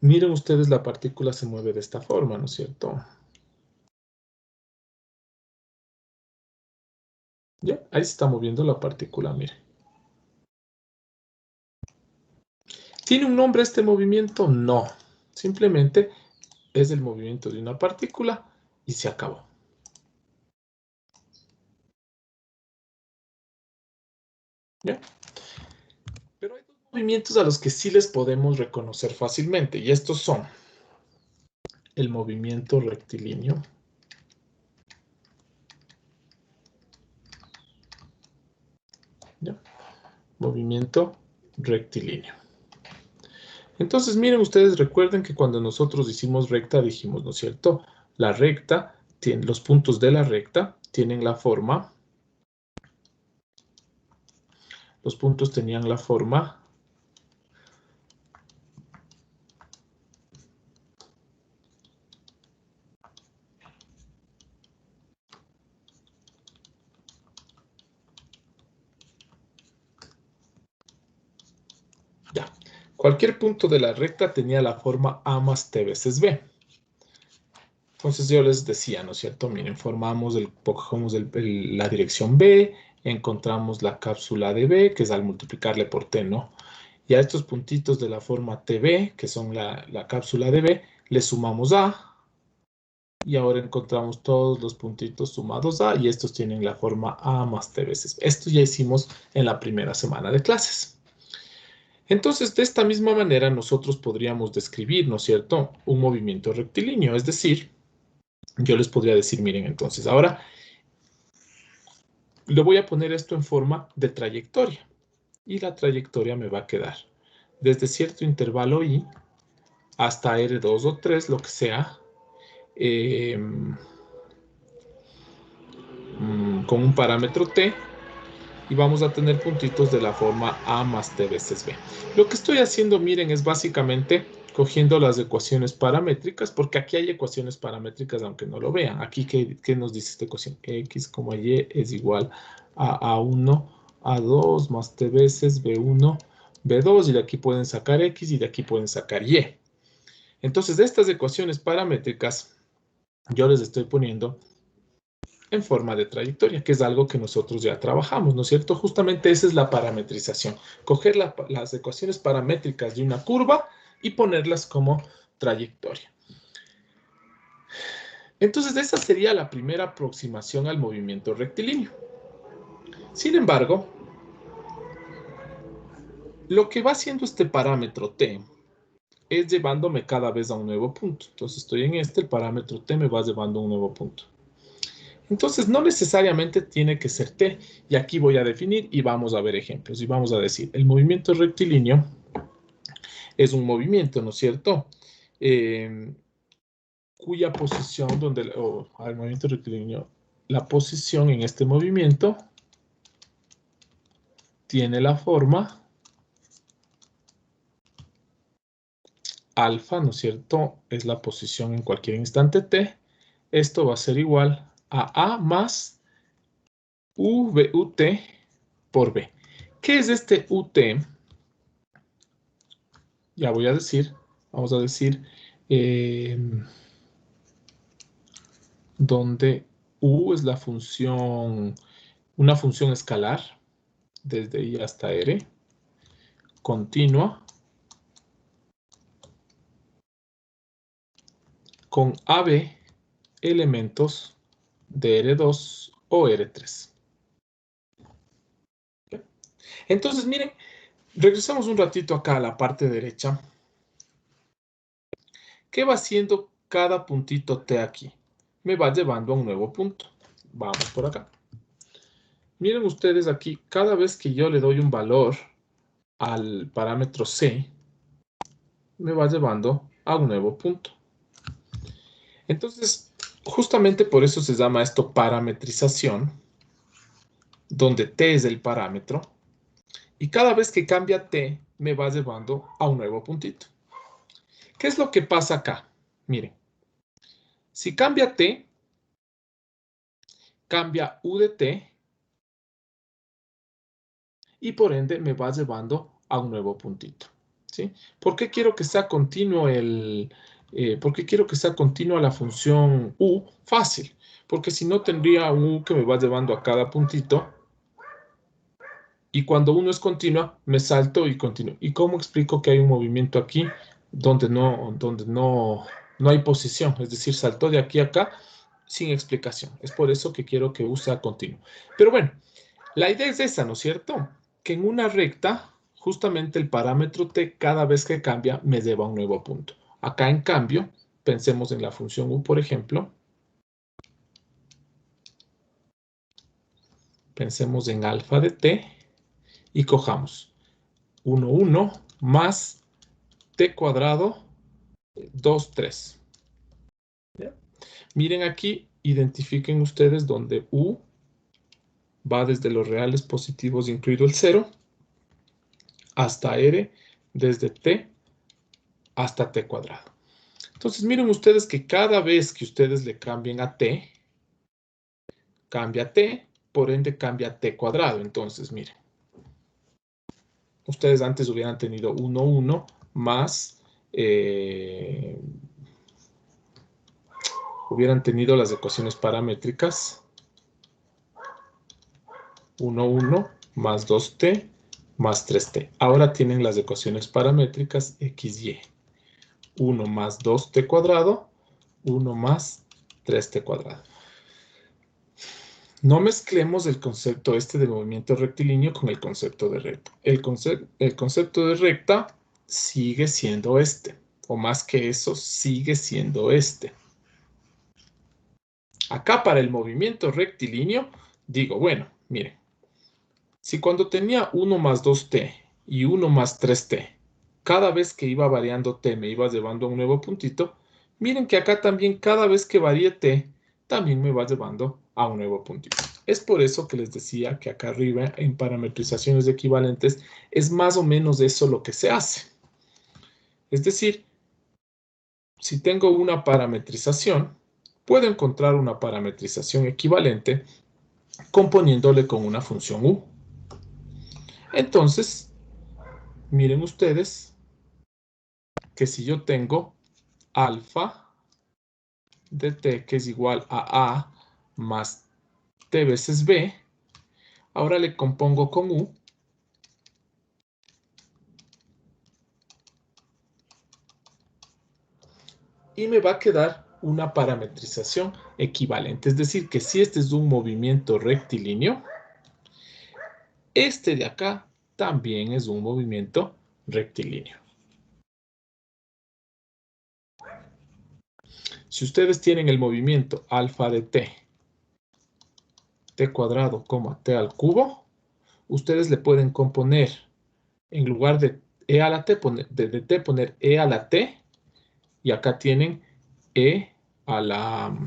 Miren ustedes, la partícula se mueve de esta forma, ¿no es cierto? Ya, ahí se está moviendo la partícula, miren. ¿Tiene un nombre este movimiento? No. Simplemente es el movimiento de una partícula y se acabó. ¿Bien? Pero hay dos movimientos a los que sí les podemos reconocer fácilmente, y estos son el movimiento rectilíneo ¿ya? Movimiento rectilíneo. Entonces, miren ustedes, recuerden que cuando nosotros hicimos recta, dijimos, ¿no es cierto? La recta, los puntos de la recta tienen la forma, los puntos tenían la forma ya. Cualquier punto de la recta tenía la forma A más T veces B. Entonces yo les decía, ¿no es cierto? Miren, cogemos la dirección B, encontramos la cápsula de B, que es al multiplicarle por T, ¿no? Y a estos puntitos de la forma TB, que son la cápsula de B, le sumamos A. Y ahora encontramos todos los puntitos sumados A, y estos tienen la forma A más T veces. Esto ya hicimos en la primera semana de clases. Entonces, de esta misma manera, nosotros podríamos describir, ¿no es cierto?, un movimiento rectilíneo, es decir, yo les podría decir, miren, entonces, ahora le voy a poner esto en forma de trayectoria. Y la trayectoria me va a quedar desde cierto intervalo I hasta R2 o 3, lo que sea, con un parámetro T. Y vamos a tener puntitos de la forma A más T veces B. Lo que estoy haciendo, miren, es básicamente cogiendo las ecuaciones paramétricas, porque aquí hay ecuaciones paramétricas, aunque no lo vean. Aquí, ¿qué nos dice esta ecuación? X, Y es igual a A1, A2 más T veces B1, B2, y de aquí pueden sacar X y de aquí pueden sacar Y. Entonces, de estas ecuaciones paramétricas, yo les estoy poniendo en forma de trayectoria, que es algo que nosotros ya trabajamos, ¿no es cierto? Justamente esa es la parametrización. Coger las ecuaciones paramétricas de una curva y ponerlas como trayectoria. Entonces, esa sería la primera aproximación al movimiento rectilíneo. Sin embargo, lo que va haciendo este parámetro T es llevándome cada vez a un nuevo punto. Entonces, estoy en el parámetro T me va llevando a un nuevo punto. Entonces, no necesariamente tiene que ser T. Y aquí voy a definir y vamos a ver ejemplos. Y vamos a decir, el movimiento rectilíneo es un movimiento, ¿no es cierto? Cuya posición, el movimiento rectilíneo, la posición en este movimiento tiene la forma alfa, ¿no es cierto? Es la posición en cualquier instante T. Esto va a ser igual a A más UT por B. ¿Qué es este UT? Ya voy a decir, vamos a decir, donde U es la función, una función escalar, desde I hasta R, continua, con AB elementos de R2 o R3. Entonces, miren, regresamos un ratito acá a la parte derecha. ¿Qué va haciendo cada puntito T aquí? Me va llevando a un nuevo punto. Vamos por acá. Miren ustedes aquí, cada vez que yo le doy un valor al parámetro C, me va llevando a un nuevo punto. Entonces, justamente por eso se llama esto parametrización, donde T es el parámetro, y cada vez que cambia T, me va llevando a un nuevo puntito. ¿Qué es lo que pasa acá? Miren, si cambia T, cambia U de T, y por ende me va llevando a un nuevo puntito, ¿sí? ¿Por qué quiero que sea continuo ¿por qué quiero que sea continua la función U? Fácil, porque si no tendría un U que me va llevando a cada puntito Y cuando uno es continua, me salto y continúo. ¿Y cómo explico que hay un movimiento aquí donde no hay posición? Es decir, saltó de aquí a acá sin explicación. Es por eso que quiero que U sea continuo. Pero bueno, la idea es esa, ¿no es cierto? Que en una recta, justamente el parámetro t, cada vez que cambia, me lleva a un nuevo punto. Acá, en cambio, pensemos en la función U, por ejemplo. Pensemos en alfa de t y cojamos 1, 1 más t cuadrado 2, 3. ¿Ya? Miren aquí, identifiquen ustedes donde U va desde los reales positivos, incluido el 0, hasta R, desde t hasta t cuadrado. Entonces, miren ustedes que cada vez que ustedes le cambien a t, cambia t, por ende cambia t cuadrado. Entonces, miren. Ustedes antes hubieran tenido 1, 1 más... hubieran tenido las ecuaciones paramétricas 1, 1 más 2t más 3t. Ahora tienen las ecuaciones paramétricas x, y. 1 más 2t cuadrado, 1 más 3t cuadrado. No mezclemos el concepto este de movimiento rectilíneo con el concepto de recta. El concepto de recta sigue siendo este, o más que eso, sigue siendo este. Acá para el movimiento rectilíneo, digo, bueno, miren, si cuando tenía 1 más 2t y 1 más 3t, cada vez que iba variando t me iba llevando a un nuevo puntito, miren que acá también cada vez que varíe t, también me va llevando a un nuevo puntito. Es por eso que les decía que acá arriba en parametrizaciones equivalentes es más o menos eso lo que se hace. Es decir, si tengo una parametrización, puedo encontrar una parametrización equivalente componiéndole con una función U. Entonces, miren ustedes que si yo tengo alfa de t, que es igual a más t veces b, ahora le compongo con U, y me va a quedar una parametrización equivalente. Es decir, que si este es un movimiento rectilíneo, este de acá también es un movimiento rectilíneo. Si ustedes tienen el movimiento alfa de t cuadrado, t al cubo, ustedes le pueden componer, en lugar de e a la t, de t poner e a la t, y acá tienen e a la,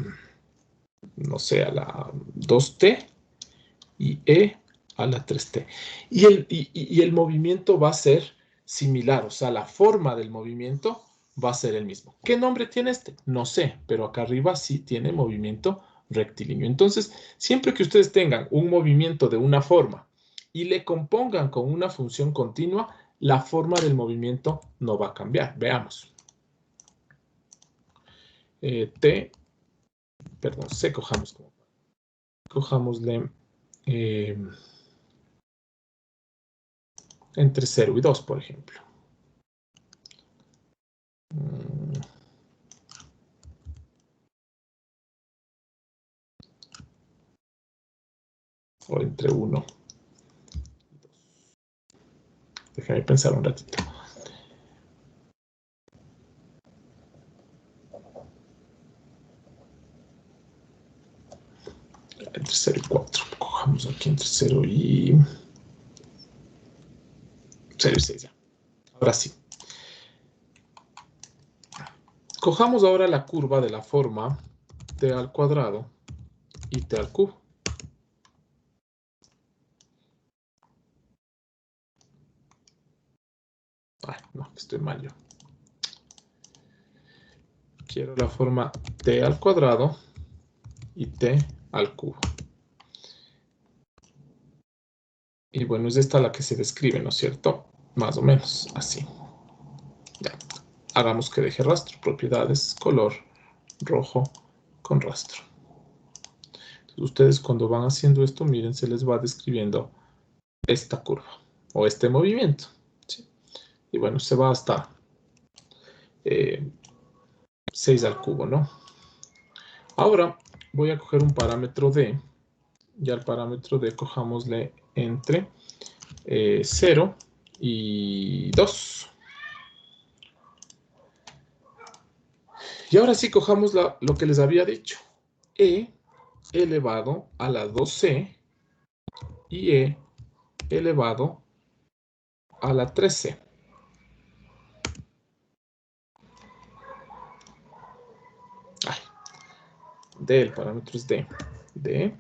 no sé, a la 2t y e a la 3t. Y el movimiento va a ser similar, o sea, la forma del movimiento va a ser el mismo. ¿Qué nombre tiene este? No sé, pero acá arriba sí tiene movimiento rectilíneo. Entonces, siempre que ustedes tengan un movimiento de una forma y le compongan con una función continua, la forma del movimiento no va a cambiar. Veamos. C, cojámosle entre 0 y 2, por ejemplo. O entre 1 y 2. Déjame pensar un ratito. Entre 0 y 4. Cojamos aquí entre 0 y 6. Ya. Ahora sí. Cojamos ahora la curva de la forma t al cuadrado y t al cubo. Ay, no, estoy mal yo. Quiero la forma t al cuadrado y t al cubo. Y bueno, es esta la que se describe, ¿no es cierto? Más o menos así. Ya. Hagamos que deje rastro. Propiedades, color rojo con rastro. Entonces, ustedes cuando van haciendo esto, miren, se les va describiendo esta curva o este movimiento, ¿sí? Y bueno, se va hasta 6 al cubo, ¿no? Ahora voy a coger un parámetro D. Y al parámetro D cojámosle entre 0 y 2. Y ahora sí cojamos lo que les había dicho. E elevado a la 2C y E elevado a la 3C. Ay, D, el parámetro es D. D.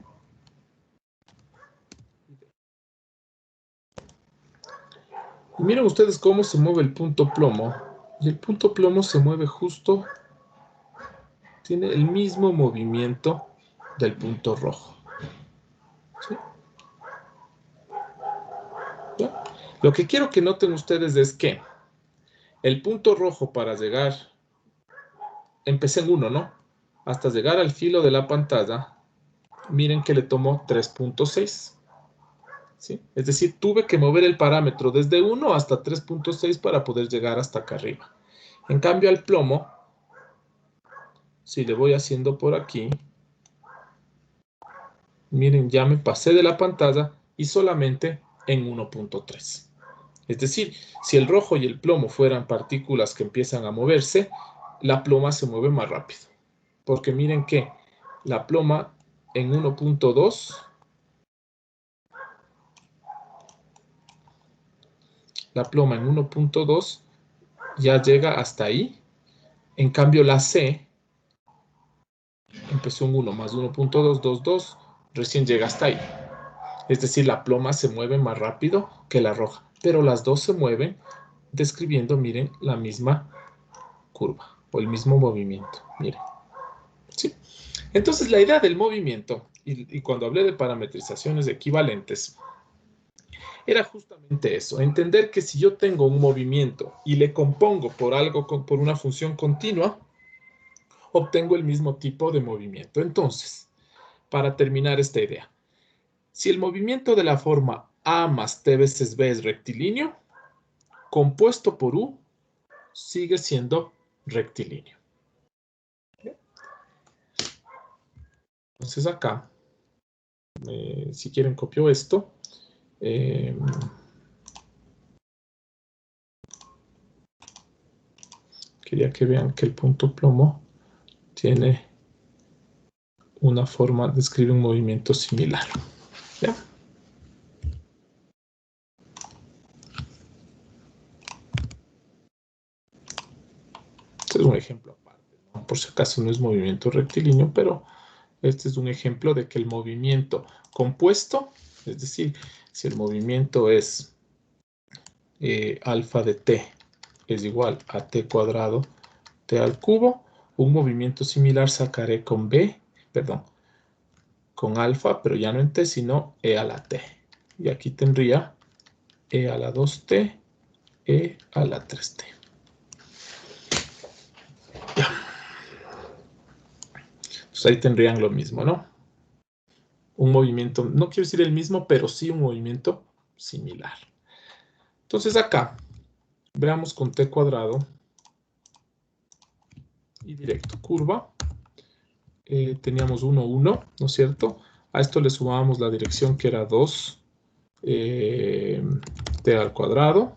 Y miren ustedes cómo se mueve el punto plomo. Y el punto plomo se mueve justo, tiene el mismo movimiento del punto rojo. ¿Sí? ¿Ya? Lo que quiero que noten ustedes es que el punto rojo para llegar, empecé en 1, ¿no? Hasta llegar al filo de la pantalla, miren que le tomó 3.6. ¿Sí? Es decir, tuve que mover el parámetro desde 1 hasta 3.6 para poder llegar hasta acá arriba. En cambio al plomo, si le voy haciendo por aquí, miren, ya me pasé de la pantalla y solamente en 1.3. Es decir, si el rojo y el plomo fueran partículas que empiezan a moverse, la ploma se mueve más rápido. Porque miren que la ploma en 1.2, la ploma en 1.2 ya llega hasta ahí. En cambio la C empezó en 1 más 1.2, 2, recién llega hasta ahí. Es decir, la ploma se mueve más rápido que la roja, pero las dos se mueven describiendo, miren, la misma curva o el mismo movimiento. Miren. ¿Sí? Entonces, la idea del movimiento, y cuando hablé de parametrizaciones equivalentes, era justamente eso, entender que si yo tengo un movimiento y le compongo por algo, por una función continua, obtengo el mismo tipo de movimiento. Entonces, para terminar esta idea, si el movimiento de la forma A más T veces B es rectilíneo, compuesto por U, sigue siendo rectilíneo. Entonces acá, si quieren copio esto. Quería que vean que el punto plomo tiene una forma, describe un movimiento similar. ¿Ya? Este es un ejemplo aparte, ¿no? Por si acaso no es movimiento rectilíneo, pero este es un ejemplo de que el movimiento compuesto, es decir, si el movimiento es alfa de t es igual a t cuadrado t al cubo, un movimiento similar sacaré con b, perdón, con alfa, pero ya no en t, sino e a la t. Y aquí tendría e a la 2t, e a la 3t. Ya. Pues ahí tendrían lo mismo, ¿no? Un movimiento, no quiero decir el mismo, pero sí un movimiento similar. Entonces acá, veamos con t cuadrado y directo, curva. Teníamos 1, 1, ¿no es cierto? A esto le sumábamos la dirección que era 2 t al cuadrado.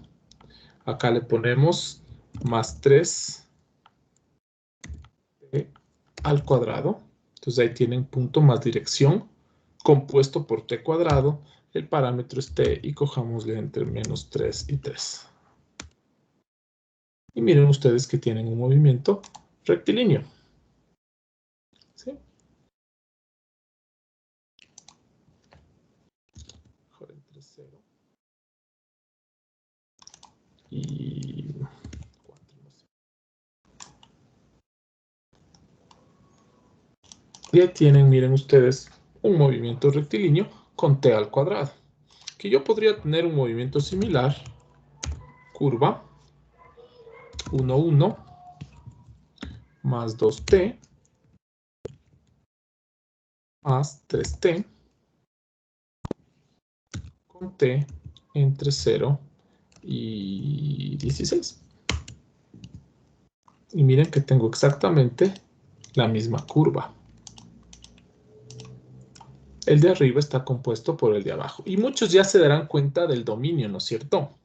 Acá le ponemos más 3 t al cuadrado. Entonces ahí tienen punto más dirección compuesto por t cuadrado. El parámetro es t y cojámosle entre menos 3 y 3. Y miren ustedes que tienen un movimiento rectilíneo. ¿Sí? Entre 0 y 4, no sé. Y ahí tienen, miren ustedes, un movimiento rectilíneo con t al cuadrado. Que yo podría tener un movimiento similar, curva, 1, 1, más 2t, más 3t, con t entre 0 y 16. Y miren que tengo exactamente la misma curva. El de arriba está compuesto por el de abajo. Y muchos ya se darán cuenta del dominio, ¿no es cierto?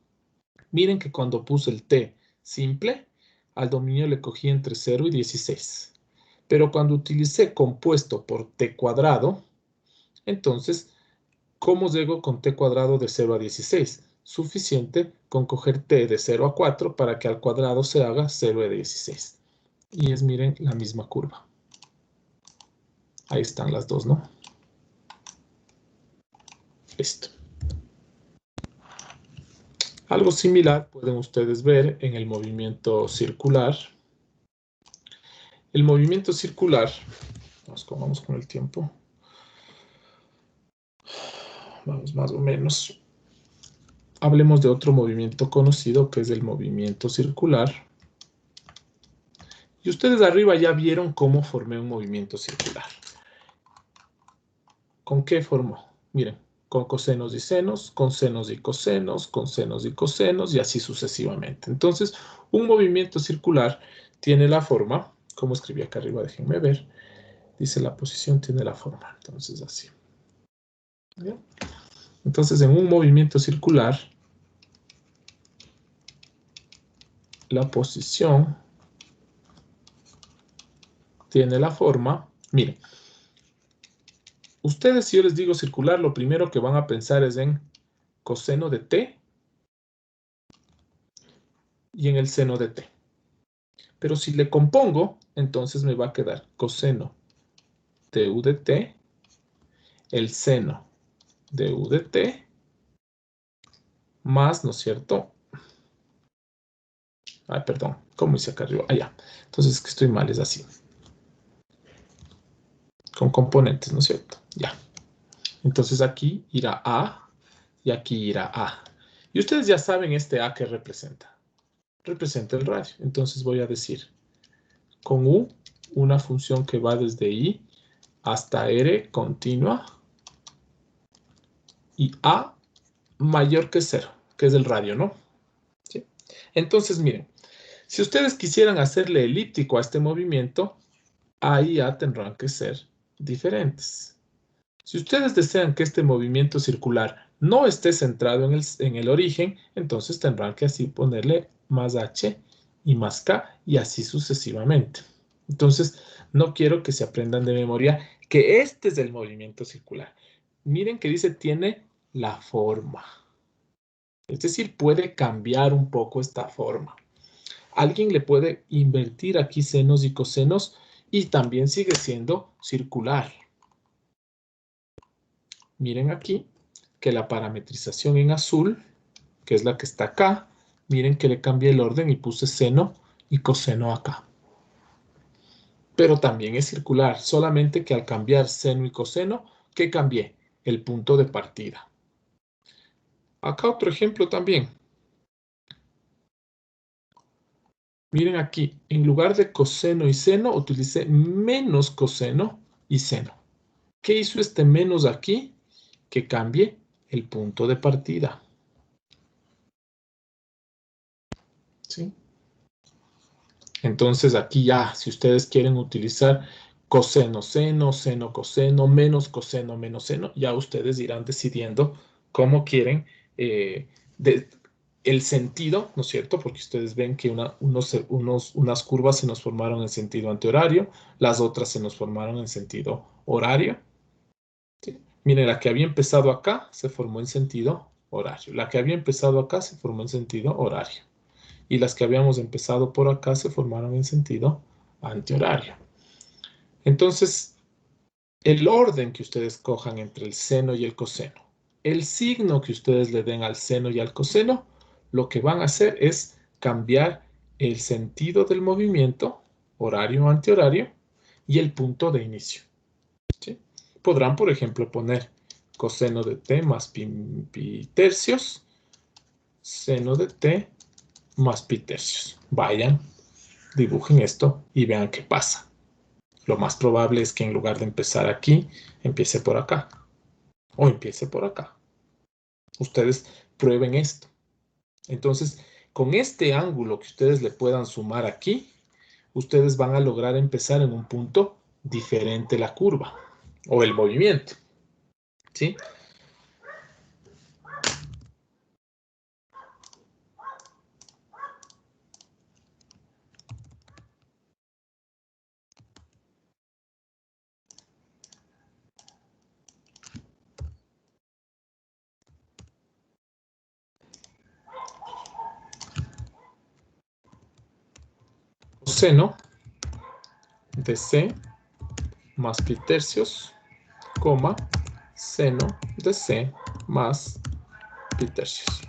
Miren que cuando puse el t simple, al dominio le cogí entre 0 y 16. Pero cuando utilicé compuesto por t cuadrado, entonces, ¿cómo llego con t cuadrado de 0 a 16? Suficiente con coger t de 0 a 4 para que al cuadrado se haga 0 a 16. Y es, miren, la misma curva. Ahí están las dos, ¿no? Listo. Algo similar pueden ustedes ver en el movimiento circular. El movimiento circular, vamos con el tiempo. Vamos más o menos. Hablemos de otro movimiento conocido que es el movimiento circular. Y ustedes arriba ya vieron cómo formé un movimiento circular. ¿Con qué formó? Miren, con cosenos y senos, con senos y cosenos, con senos y cosenos y así sucesivamente. Entonces, un movimiento circular tiene la forma, como escribí acá arriba, déjenme ver, dice la posición tiene la forma, entonces así. ¿Bien? Entonces, en un movimiento circular, la posición tiene la forma, miren, ustedes si yo les digo circular, lo primero que van a pensar es en coseno de t y en el seno de t. Pero si le compongo, entonces me va a quedar coseno de u de t, el seno de u de t, más, ¿no es cierto? Ay, perdón, ¿cómo hice acá arriba? Allá. Entonces es que estoy mal, es así. Con componentes, ¿no es cierto? Ya. Entonces aquí irá A y aquí irá A. Y ustedes ya saben este A que representa. Representa el radio. Entonces voy a decir con U, una función que va desde I hasta R continua y A mayor que 0, que es el radio, ¿no? ¿Sí? Entonces, miren, si ustedes quisieran hacerle elíptico a este movimiento, ahí ya tendrán que ser diferentes. Si ustedes desean que este movimiento circular no esté centrado en el origen, entonces tendrán que así ponerle más H y más K y así sucesivamente. Entonces, no quiero que se aprendan de memoria que este es el movimiento circular. Miren que dice tiene la forma. Es decir, puede cambiar un poco esta forma. Alguien le puede invertir aquí senos y cosenos y también sigue siendo circular. Miren aquí que la parametrización en azul, que es la que está acá, miren que le cambié el orden y puse seno y coseno acá. Pero también es circular, solamente que al cambiar seno y coseno, ¿qué cambié? El punto de partida. Acá otro ejemplo también. Miren aquí, en lugar de coseno y seno, utilicé menos coseno y seno. ¿Qué hizo este menos aquí? Que cambie el punto de partida. ¿Sí? Entonces aquí ya, si ustedes quieren utilizar coseno, seno, seno, coseno, menos coseno, menos seno, ya ustedes irán decidiendo cómo quieren el sentido, ¿no es cierto? Porque ustedes ven que unas curvas se nos formaron en sentido antihorario, las otras se nos formaron en sentido horario. ¿Sí? Miren, la que había empezado acá se formó en sentido horario. La que había empezado acá se formó en sentido horario. Y las que habíamos empezado por acá se formaron en sentido antihorario. Entonces, el orden que ustedes cojan entre el seno y el coseno, el signo que ustedes le den al seno y al coseno, lo que van a hacer es cambiar el sentido del movimiento, horario o antihorario, y el punto de inicio. ¿Sí? Podrán, por ejemplo, poner coseno de t más pi tercios, seno de t más pi tercios. Vayan, dibujen esto y vean qué pasa. Lo más probable es que en lugar de empezar aquí, empiece por acá. O empiece por acá. Ustedes prueben esto. Entonces, con este ángulo que ustedes le puedan sumar aquí, ustedes van a lograr empezar en un punto diferente la curva o el movimiento, ¿sí? Coseno de C más pi tercios, coma, seno de C más pi tercios.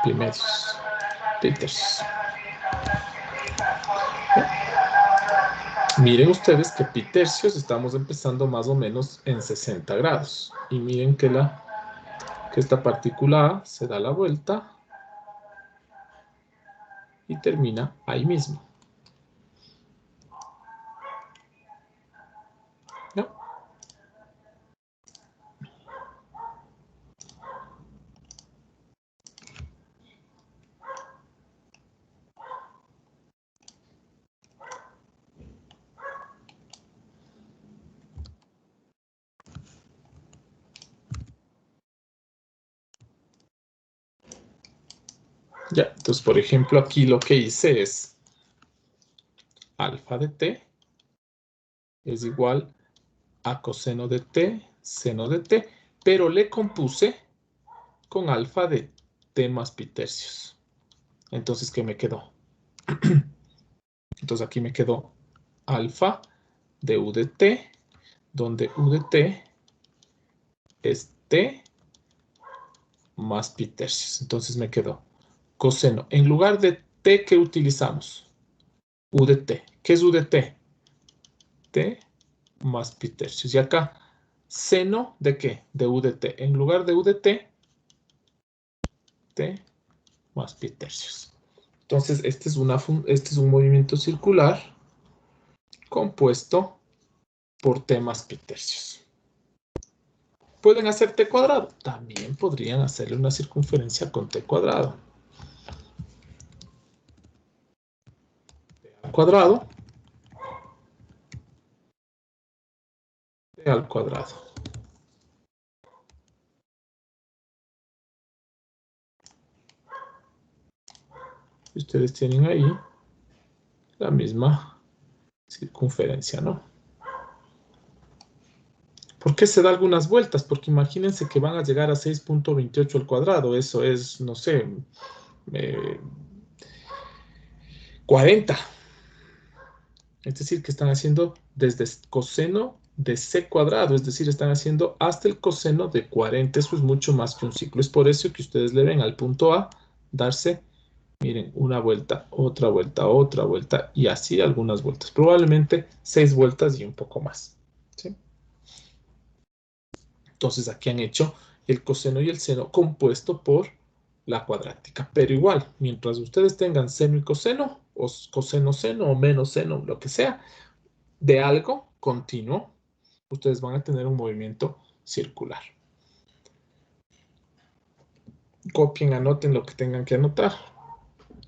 Pi medios, pi tercios. Miren ustedes que pi tercios estamos empezando más o menos en 60 grados. Y miren que esta partícula A se da la vuelta y termina ahí mismo. ¿No? Ya, entonces, por ejemplo, aquí lo que hice es alfa de t es igual a coseno de t, seno de t, pero le compuse con alfa de t más pi tercios. Entonces, ¿qué me quedó? Entonces, aquí me quedó alfa de u de t, donde u de t es t más pi tercios. Entonces, me quedó coseno. En lugar de t, ¿qué utilizamos? U de t. ¿Qué es u de t? T más pi tercios. Y acá, seno de qué? De u de t. En lugar de u de t, t más pi tercios. Entonces, este es un movimiento circular compuesto por t más pi tercios. ¿Pueden hacer t cuadrado? También podrían hacerle una circunferencia con t cuadrado. T al cuadrado. T al cuadrado. Ustedes tienen ahí la misma circunferencia, ¿no? ¿Por qué se da algunas vueltas? Porque imagínense que van a llegar a 6.28 al cuadrado. Eso es, no sé, 40. Es decir, que están haciendo desde coseno de c cuadrado. Es decir, están haciendo hasta el coseno de 40. Eso es mucho más que un ciclo. Es por eso que ustedes le ven al punto A darse, miren, una vuelta, otra vuelta y así algunas vueltas. Probablemente 6 vueltas y un poco más. ¿Sí? Entonces aquí han hecho el coseno y el seno compuesto por la cuadrática. Pero igual, mientras ustedes tengan seno y coseno, o coseno seno, o menos seno, lo que sea, de algo continuo, ustedes van a tener un movimiento circular. Copien, anoten lo que tengan que anotar.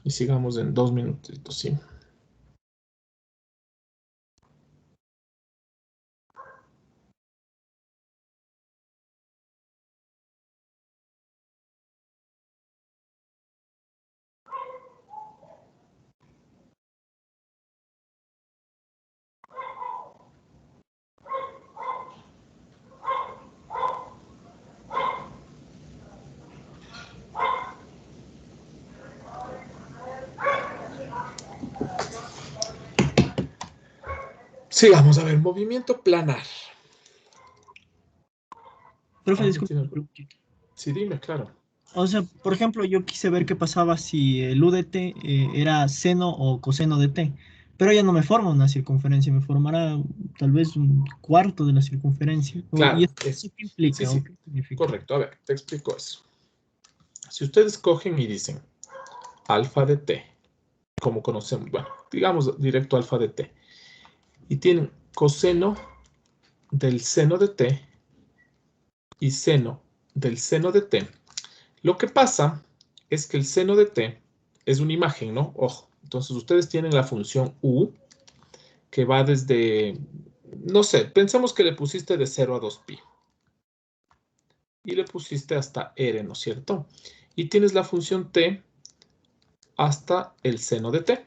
Y sigamos en 2 minutitos, ¿sí? Sigamos a ver, movimiento planar. Profe, disculpe. Sí, dime, claro. O sea, por ejemplo, yo quise ver qué pasaba si el u de t era seno o coseno de t, pero ya no me forma una circunferencia, me formará tal vez un cuarto de la circunferencia. Claro, ¿Y eso qué implica sí, o qué significa? correcto. A ver, te explico eso. Si ustedes cogen y dicen alfa de t, como conocemos, bueno, digamos directo alfa de t, y tienen coseno del seno de t y seno del seno de t. Lo que pasa es que el seno de t es una imagen, ¿no? Ojo, entonces ustedes tienen la función u que va desde, no sé, pensemos que le pusiste de 0 a 2pi. Y le pusiste hasta r, ¿no es cierto? Y tienes la función t hasta el seno de t.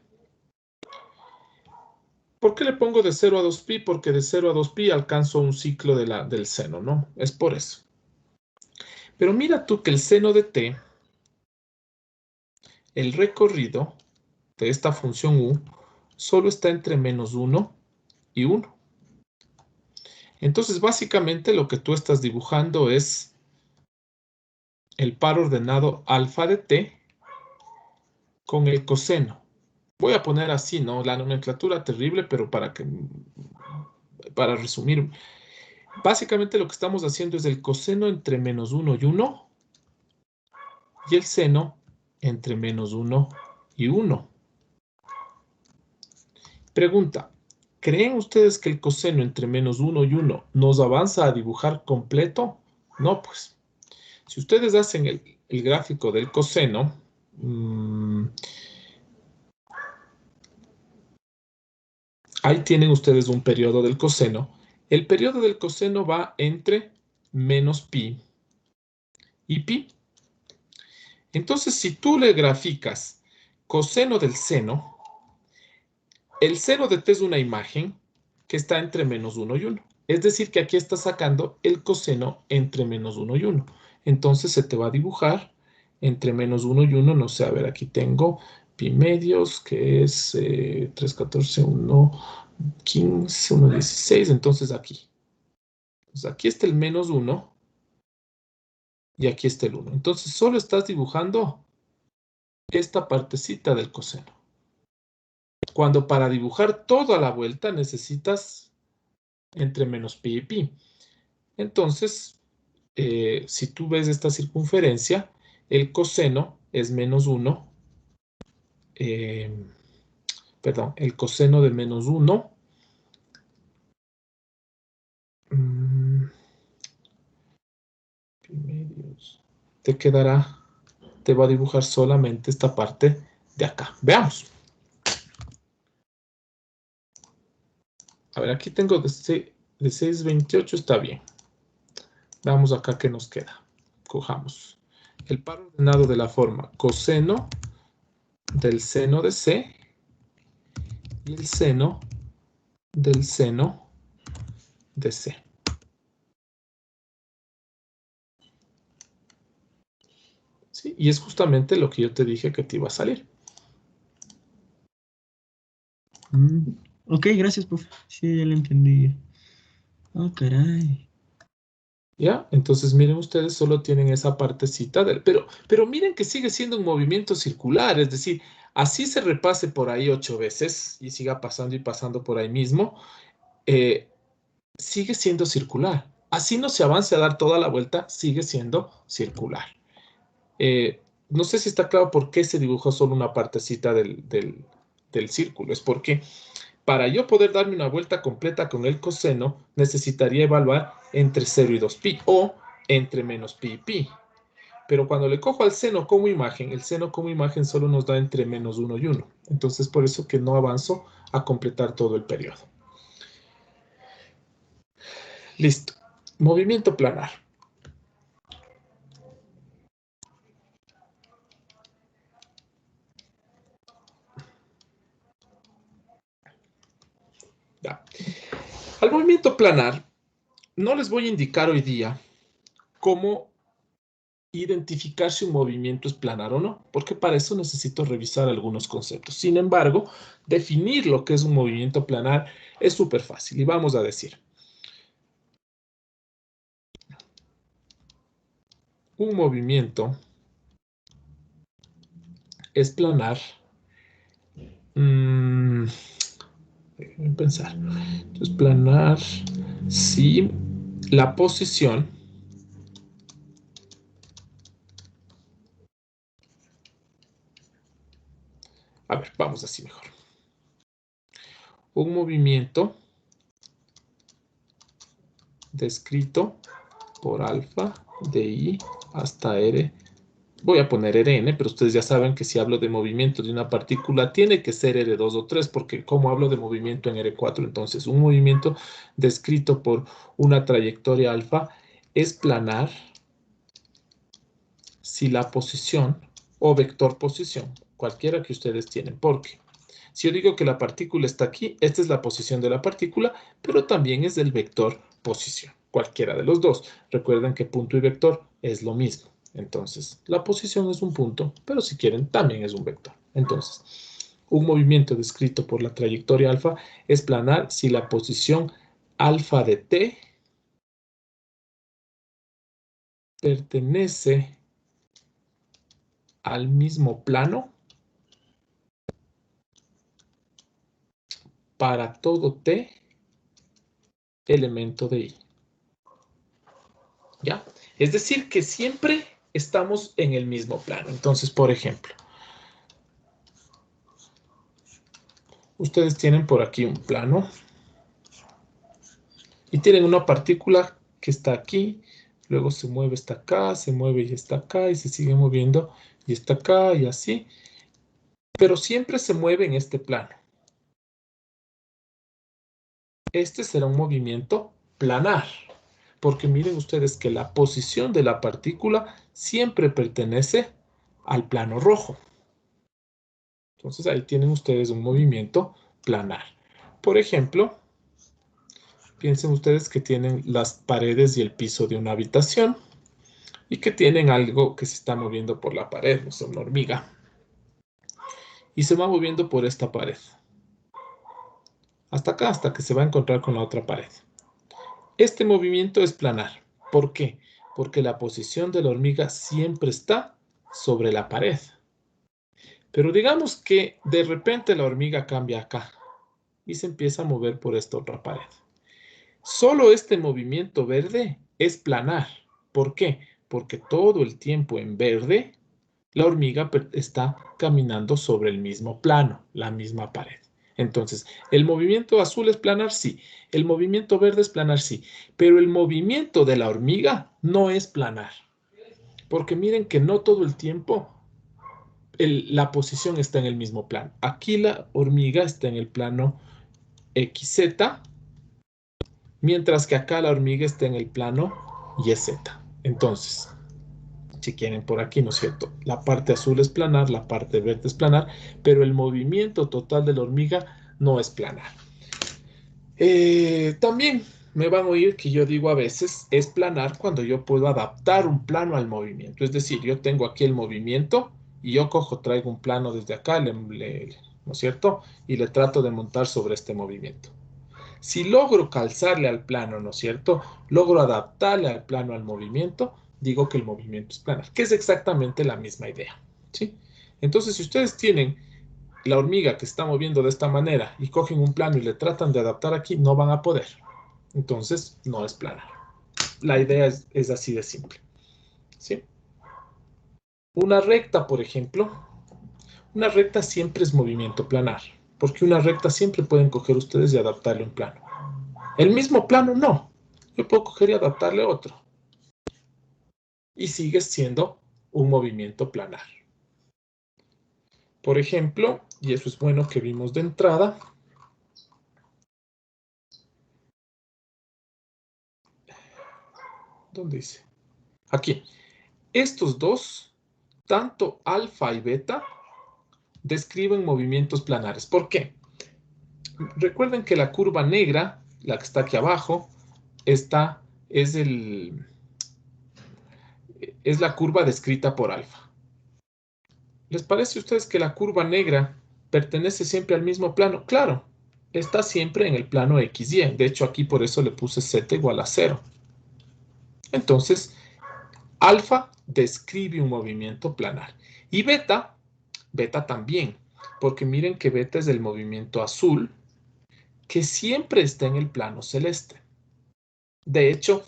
¿Por qué le pongo de 0 a 2pi? Porque de 0 a 2pi alcanzo un ciclo del seno, ¿no? Es por eso. Pero mira tú que el seno de t, el recorrido de esta función u, solo está entre -1 y 1. Entonces, básicamente lo que tú estás dibujando es el par ordenado alfa de t con el coseno. Voy a poner así, ¿no? La nomenclatura terrible, pero para resumir, básicamente lo que estamos haciendo es el coseno entre -1 y 1 y el seno entre -1 y 1. Pregunta, ¿creen ustedes que el coseno entre -1 y 1 nos avanza a dibujar completo? No, pues. Si ustedes hacen el gráfico del coseno, ahí tienen ustedes un periodo del coseno. El periodo del coseno va entre -pi y pi. Entonces, si tú le graficas coseno del seno, el seno de t es una imagen que está entre -1 y 1. Es decir, que aquí está sacando el coseno entre -1 y 1. Entonces, se te va a dibujar entre -1 y 1. No sé, a ver, aquí tengo pi medios, que es 3,14, 1, 15, 1, 16. Entonces, aquí. Entonces, aquí está el -1 y aquí está el 1. Entonces, solo estás dibujando esta partecita del coseno. Cuando para dibujar toda la vuelta necesitas entre -pi y pi. Entonces, si tú ves esta circunferencia, el coseno es -1. Perdón, el coseno de -1 te quedará, te va a dibujar solamente esta parte de acá. Veamos. A ver, aquí tengo de 6,28, está bien. Veamos acá qué nos queda. Cojamos el par ordenado de la forma coseno del seno de C y el seno del seno de C. ¿Sí? Y es justamente lo que yo te dije que te iba a salir. Ok, gracias, profe. Sí, ya lo entendí. Oh, caray. ¿Ya? Entonces, miren ustedes, solo tienen esa partecita del... Pero miren que sigue siendo un movimiento circular, es decir, así se repase por ahí 8 veces y siga pasando y pasando por ahí mismo, sigue siendo circular. Así no se avance a dar toda la vuelta, sigue siendo circular. No sé si está claro por qué se dibujó solo una partecita del círculo. Es porque para yo poder darme una vuelta completa con el coseno, necesitaría evaluar entre 0 y 2pi o entre -pi y pi. Pero cuando le cojo al seno como imagen, el seno como imagen solo nos da entre -1 y 1. Entonces, por eso que no avanzo a completar todo el periodo. Listo. Movimiento planar. Ya. Al movimiento planar, no les voy a indicar hoy día cómo identificar si un movimiento es planar o no, porque para eso necesito revisar algunos conceptos. Sin embargo, definir lo que es un movimiento planar es súper fácil y vamos a decir: un movimiento es planar. Déjenme pensar. Es planar si la posición a ver, vamos así mejor. Un movimiento descrito por alfa de I hasta R. Voy a poner Rn, pero ustedes ya saben que si hablo de movimiento de una partícula tiene que ser R2 o 3, porque como hablo de movimiento en R4, entonces un movimiento descrito por una trayectoria alfa es planar si la posición o vector posición, cualquiera que ustedes tienen, porque si yo digo que la partícula está aquí, esta es la posición de la partícula, pero también es del vector posición, cualquiera de los dos. Recuerden que punto y vector es lo mismo. Entonces, la posición es un punto, pero si quieren, también es un vector. Entonces, un movimiento descrito por la trayectoria alfa es planar si la posición alfa de t pertenece al mismo plano para todo t elemento de I. ¿Ya? Es decir, que siempre estamos en el mismo plano. Entonces, por ejemplo, ustedes tienen por aquí un plano y tienen una partícula que está aquí, luego se mueve hasta acá, se mueve y está acá, y se sigue moviendo y está acá y así, pero siempre se mueve en este plano. Este será un movimiento planar, porque miren ustedes que la posición de la partícula siempre pertenece al plano rojo. Entonces ahí tienen ustedes un movimiento planar. Por ejemplo, piensen ustedes que tienen las paredes y el piso de una habitación y que tienen algo que se está moviendo por la pared, o sea, una hormiga. Y se va moviendo por esta pared. Hasta acá, hasta que se va a encontrar con la otra pared. Este movimiento es planar. ¿Por qué? Porque la posición de la hormiga siempre está sobre la pared. Pero digamos que de repente la hormiga cambia acá y se empieza a mover por esta otra pared. Solo este movimiento verde es planar. ¿Por qué? Porque todo el tiempo en verde la hormiga está caminando sobre el mismo plano, la misma pared. Entonces, ¿el movimiento azul es planar? Sí. ¿El movimiento verde es planar? Sí. Pero el movimiento de la hormiga no es planar. Porque miren que no todo el tiempo la posición está en el mismo plano. Aquí la hormiga está en el plano XZ, mientras que acá la hormiga está en el plano YZ. Entonces, si quieren por aquí, ¿no es cierto? La parte azul es planar, la parte verde es planar, pero el movimiento total de la hormiga no es planar. También me van a oír que yo digo a veces es planar cuando yo puedo adaptar un plano al movimiento. Es decir, yo tengo aquí el movimiento y yo traigo un plano desde acá, ¿no es cierto? Y le trato de montar sobre este movimiento. Si logro calzarle al plano, ¿no es cierto? Logro adaptarle al plano al movimiento, digo que el movimiento es planar, que es exactamente la misma idea, ¿sí? Entonces, si ustedes tienen la hormiga que está moviendo de esta manera y cogen un plano y le tratan de adaptar aquí, no van a poder. Entonces, no es planar. La idea es así de simple, ¿sí? Una recta, por ejemplo, una recta siempre es movimiento planar, porque una recta siempre pueden coger ustedes y adaptarle un plano. El mismo plano no. Yo puedo coger y adaptarle otro. Y sigue siendo un movimiento planar. Por ejemplo, y eso es bueno que vimos de entrada, ¿dónde dice? Aquí. Estos dos, tanto alfa y beta, describen movimientos planares. ¿Por qué? Recuerden que la curva negra, la que está aquí abajo, es la curva descrita por alfa. ¿Les parece a ustedes que la curva negra pertenece siempre al mismo plano? Claro, está siempre en el plano XY. De hecho, aquí por eso le puse z igual a 0. Entonces, alfa describe un movimiento planar. Y beta también. Porque miren que beta es el movimiento azul, que siempre está en el plano celeste. De hecho,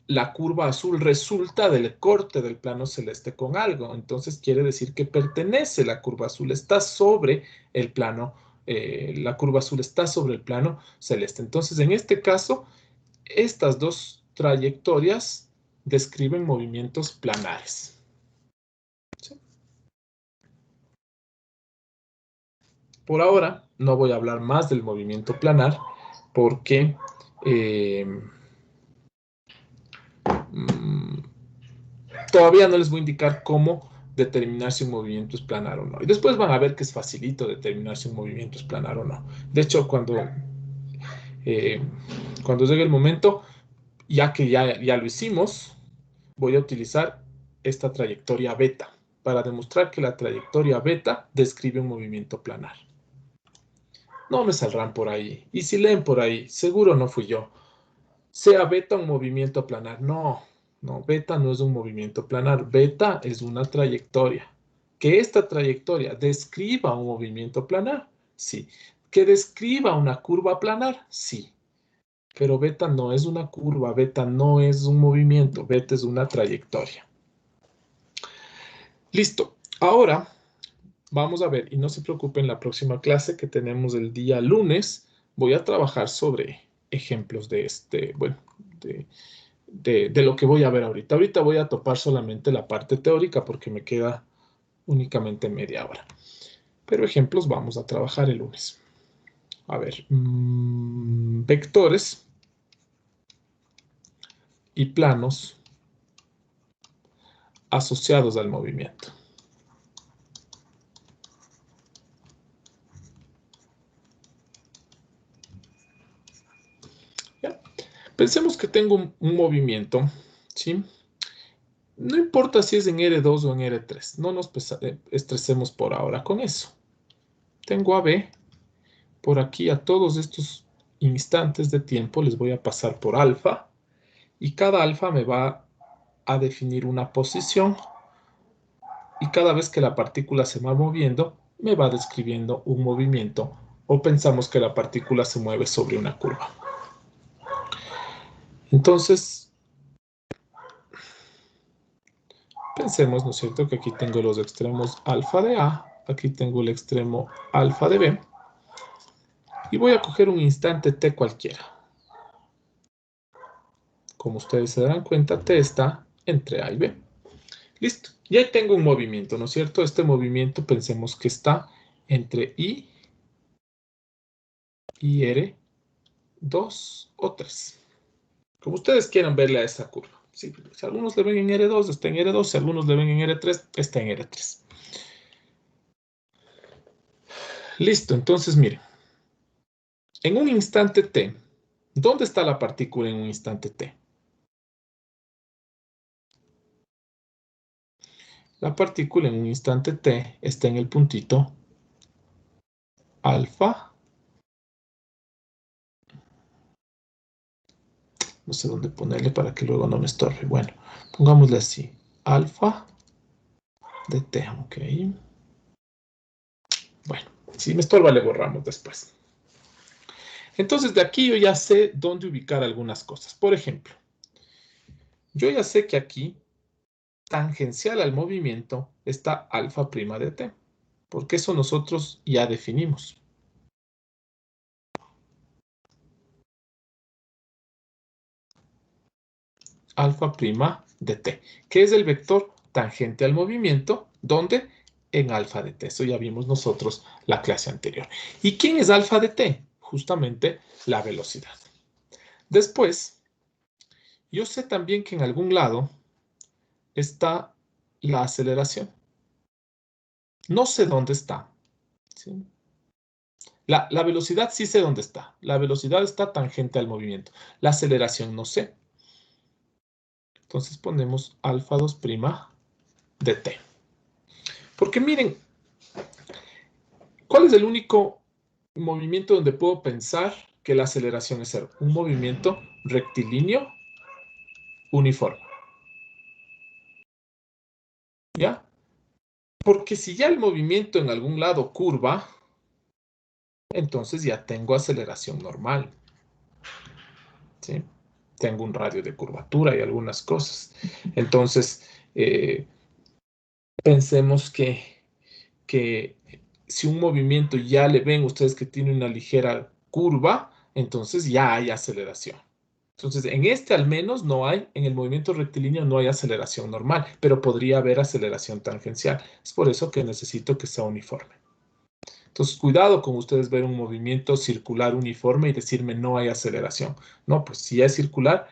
la curva azul resulta del corte del plano celeste con algo. Entonces quiere decir que pertenece, la curva azul está sobre el plano, la curva azul está sobre el plano celeste. Entonces en este caso, estas dos trayectorias describen movimientos planares. ¿Sí? Por ahora no voy a hablar más del movimiento planar porque todavía no les voy a indicar cómo determinar si un movimiento es planar o no. Y después van a ver que es facilito determinar si un movimiento es planar o no. De hecho, cuando llegue el momento, ya que ya lo hicimos, voy a utilizar esta trayectoria beta para demostrar que la trayectoria beta describe un movimiento planar. No me saldrán por ahí. Y si leen por ahí, seguro no fui yo. Sea beta un movimiento planar. No, beta no es un movimiento planar. Beta es una trayectoria. Que esta trayectoria describa un movimiento planar, sí. Que describa una curva planar, sí. Pero beta no es una curva, beta no es un movimiento, beta es una trayectoria. Listo. Ahora vamos a ver, y no se preocupen, la próxima clase que tenemos el día lunes, voy a trabajar sobre ejemplos de de lo que voy a ver ahorita. Ahorita voy a topar solamente la parte teórica porque me queda únicamente media hora. Pero ejemplos vamos a trabajar el lunes. A ver, vectores y planos asociados al movimiento. ¿Ya? Pensemos que tengo un movimiento, ¿sí? No importa si es en R2 o en R3, no nos estresemos por ahora con eso. Tengo a B, por aquí a todos estos instantes de tiempo les voy a pasar por alfa, y cada alfa me va a definir una posición, y cada vez que la partícula se va moviendo, me va describiendo un movimiento, o pensamos que la partícula se mueve sobre una curva. Entonces, pensemos, ¿no es cierto?, que aquí tengo los extremos alfa de A, aquí tengo el extremo alfa de B, y voy a coger un instante t cualquiera. Como ustedes se darán cuenta, t está entre A y B. Listo. Y ahí tengo un movimiento, ¿no es cierto? Este movimiento pensemos que está entre I y R2 o 3. Como ustedes quieran verle a esa curva. Sí, si algunos le ven en R2, está en R2. Si algunos le ven en R3, está en R3. Listo. Entonces, miren. En un instante t, ¿dónde está la partícula en un instante t? La partícula en un instante t está en el puntito alfa. No sé dónde ponerle para que luego no me estorbe. Bueno, pongámosle así. Alfa de t, ok. Bueno, si me estorba le borramos después. Entonces de aquí yo ya sé dónde ubicar algunas cosas. Por ejemplo, yo ya sé que aquí, tangencial al movimiento, está alfa prima de t. Porque eso nosotros ya definimos. Alfa prima de t, que es el vector tangente al movimiento, ¿dónde? En alfa de t. Eso ya vimos nosotros la clase anterior. ¿Y quién es alfa de t? Justamente la velocidad. Después, yo sé también que en algún lado está la aceleración. No sé dónde está. ¿Sí? La velocidad sí sé dónde está. La velocidad está tangente al movimiento. La aceleración no sé. Entonces ponemos alfa 2' de t. Porque miren, ¿cuál es el único movimiento donde puedo pensar que la aceleración es cero? Un movimiento rectilíneo uniforme. ¿Ya? Porque si ya el movimiento en algún lado curva, entonces ya tengo aceleración normal. ¿Sí? Tengo un radio de curvatura y algunas cosas. Entonces, pensemos que si un movimiento ya le ven ustedes que tiene una ligera curva, entonces ya hay aceleración. Entonces, en este al menos no hay, en el movimiento rectilíneo no hay aceleración normal, pero podría haber aceleración tangencial. Es por eso que necesito que sea uniforme. Entonces, cuidado con ustedes ver un movimiento circular uniforme y decirme no hay aceleración. No, pues si es circular,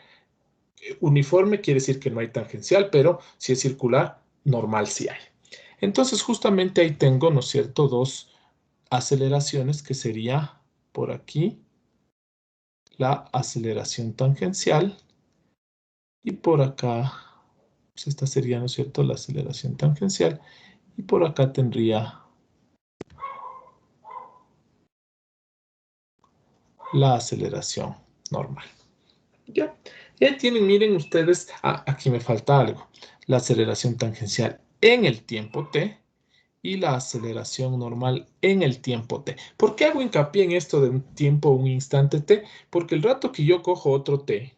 uniforme quiere decir que no hay tangencial, pero si es circular, normal sí hay. Entonces, justamente ahí tengo, ¿no es cierto?, dos aceleraciones que sería por aquí la aceleración tangencial y por acá, pues esta sería, ¿no es cierto?, la aceleración tangencial y por acá tendría la aceleración normal. ¿Ya? Ya tienen, miren ustedes, aquí me falta algo, la aceleración tangencial en el tiempo t y la aceleración normal en el tiempo t. ¿Por qué hago hincapié en esto de un tiempo, un instante t? Porque el rato que yo cojo otro t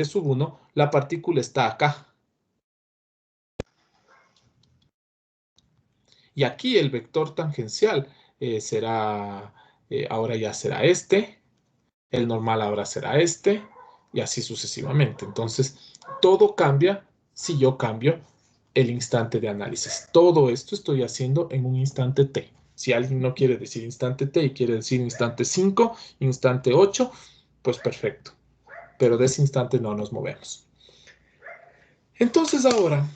sub 1, la partícula está acá. Y aquí el vector tangencial será, ahora ya será este, el normal ahora será este, y así sucesivamente. Entonces, todo cambia si yo cambio el instante de análisis. Todo esto estoy haciendo en un instante t. Si alguien no quiere decir instante t y quiere decir instante 5, instante 8, pues perfecto. Pero de ese instante no nos movemos. Entonces ahora,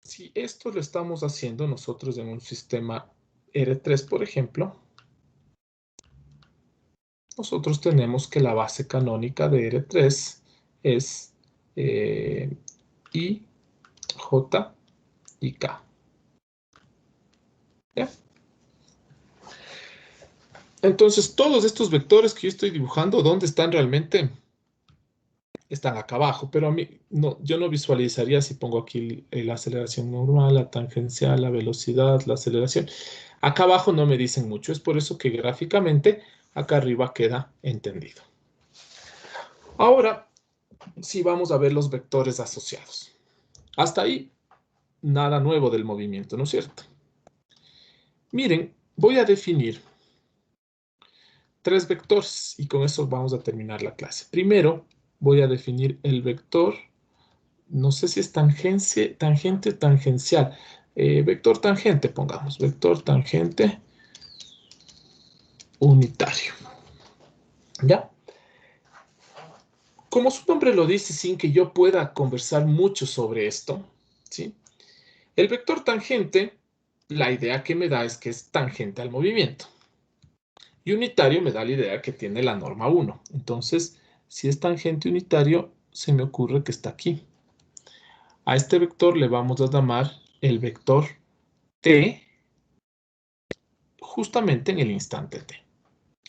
si esto lo estamos haciendo nosotros en un sistema R3, por ejemplo, nosotros tenemos que la base canónica de R3 es I, J y K. ¿Ya? Entonces, todos estos vectores que yo estoy dibujando, ¿dónde están realmente? Están acá abajo, pero a mí no, yo no visualizaría si pongo aquí la aceleración normal, la tangencial, la velocidad, la aceleración. Acá abajo no me dicen mucho, es por eso que gráficamente acá arriba queda entendido. Ahora, sí vamos a ver los vectores asociados. Hasta ahí, nada nuevo del movimiento, ¿no es cierto? Miren, voy a definir tres vectores y con eso vamos a terminar la clase. Primero, voy a definir el vector, no sé si es tangente o tangencial. Vector tangente, pongamos, vector tangente unitario. ¿Ya? Como su nombre lo dice, sin que yo pueda conversar mucho sobre esto, ¿sí? El vector tangente, la idea que me da es que es tangente al movimiento. Y unitario me da la idea que tiene la norma 1. Entonces, si es tangente unitario, se me ocurre que está aquí. A este vector le vamos a llamar el vector t justamente en el instante t.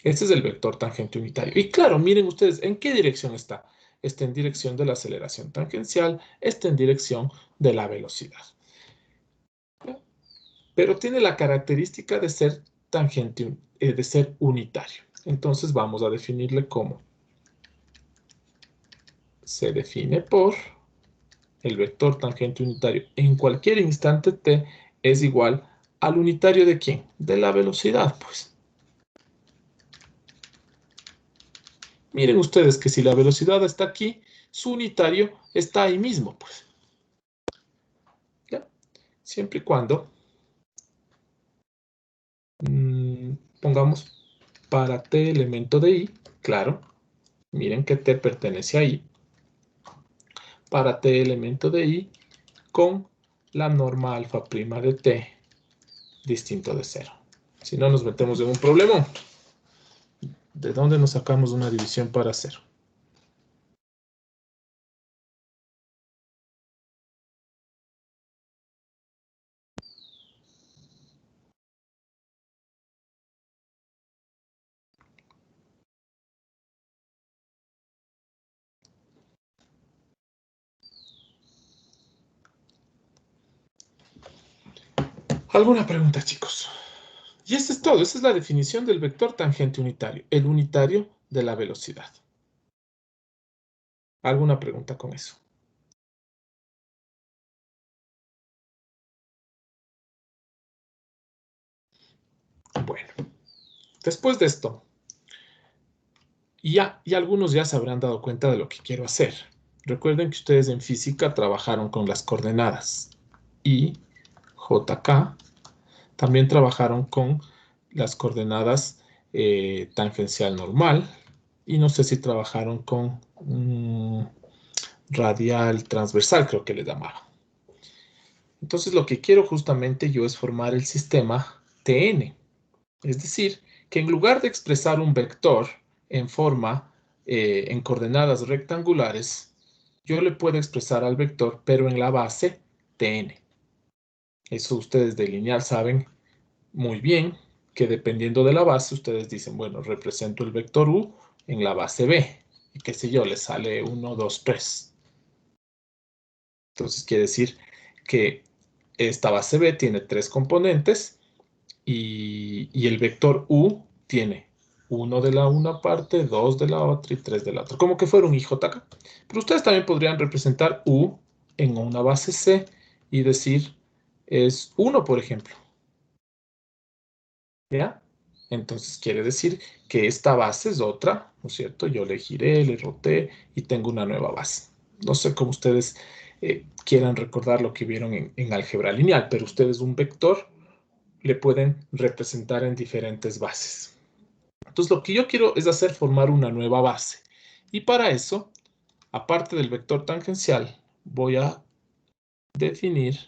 Este es el vector tangente unitario. Y claro, miren ustedes, ¿en qué dirección está? Está en dirección de la aceleración tangencial, está en dirección de la velocidad. Pero tiene la característica de ser tangente, de ser unitario. Entonces vamos a definirle como se define por el vector tangente unitario en cualquier instante t es igual al unitario ¿de quién? De la velocidad, pues. Miren ustedes que si la velocidad está aquí, su unitario está ahí mismo, pues. ¿Ya? Siempre y cuando pongamos para t elemento de i, claro, miren que t pertenece a i, para t elemento de i con la norma alfa prima de t distinto de 0. Si no, nos metemos en un problema. ¿De dónde nos sacamos una división para 0? ¿Alguna pregunta, chicos? Y eso es todo. Esa es la definición del vector tangente unitario, el unitario de la velocidad. ¿Alguna pregunta con eso? Bueno, después de esto, Y algunos ya se habrán dado cuenta de lo que quiero hacer. Recuerden que ustedes en física trabajaron con las coordenadas I, J, K. También trabajaron con las coordenadas tangencial normal. Y no sé si trabajaron con radial transversal, creo que le llamaba. Entonces lo que quiero justamente yo es formar el sistema Tn. Es decir, que en lugar de expresar un vector en forma, en coordenadas rectangulares, yo le puedo expresar al vector, pero en la base Tn. Eso ustedes de lineal saben muy bien, que dependiendo de la base, ustedes dicen, bueno, represento el vector u en la base b. Y qué sé yo, le sale 1, 2, 3. Entonces quiere decir que esta base b tiene 3 componentes y el vector u tiene 1 de la una parte, 2 de la otra y 3 de la otra. Como que fuera un IJK. Pero ustedes también podrían representar u en una base c y decir es 1, por ejemplo. ¿Ya? Entonces quiere decir que esta base es otra, ¿no es cierto? Yo le giré, le roté y tengo una nueva base. No sé cómo ustedes quieran recordar lo que vieron en álgebra lineal, pero ustedes un vector le pueden representar en diferentes bases. Entonces lo que yo quiero es hacer formar una nueva base. Y para eso, aparte del vector tangencial, voy a definir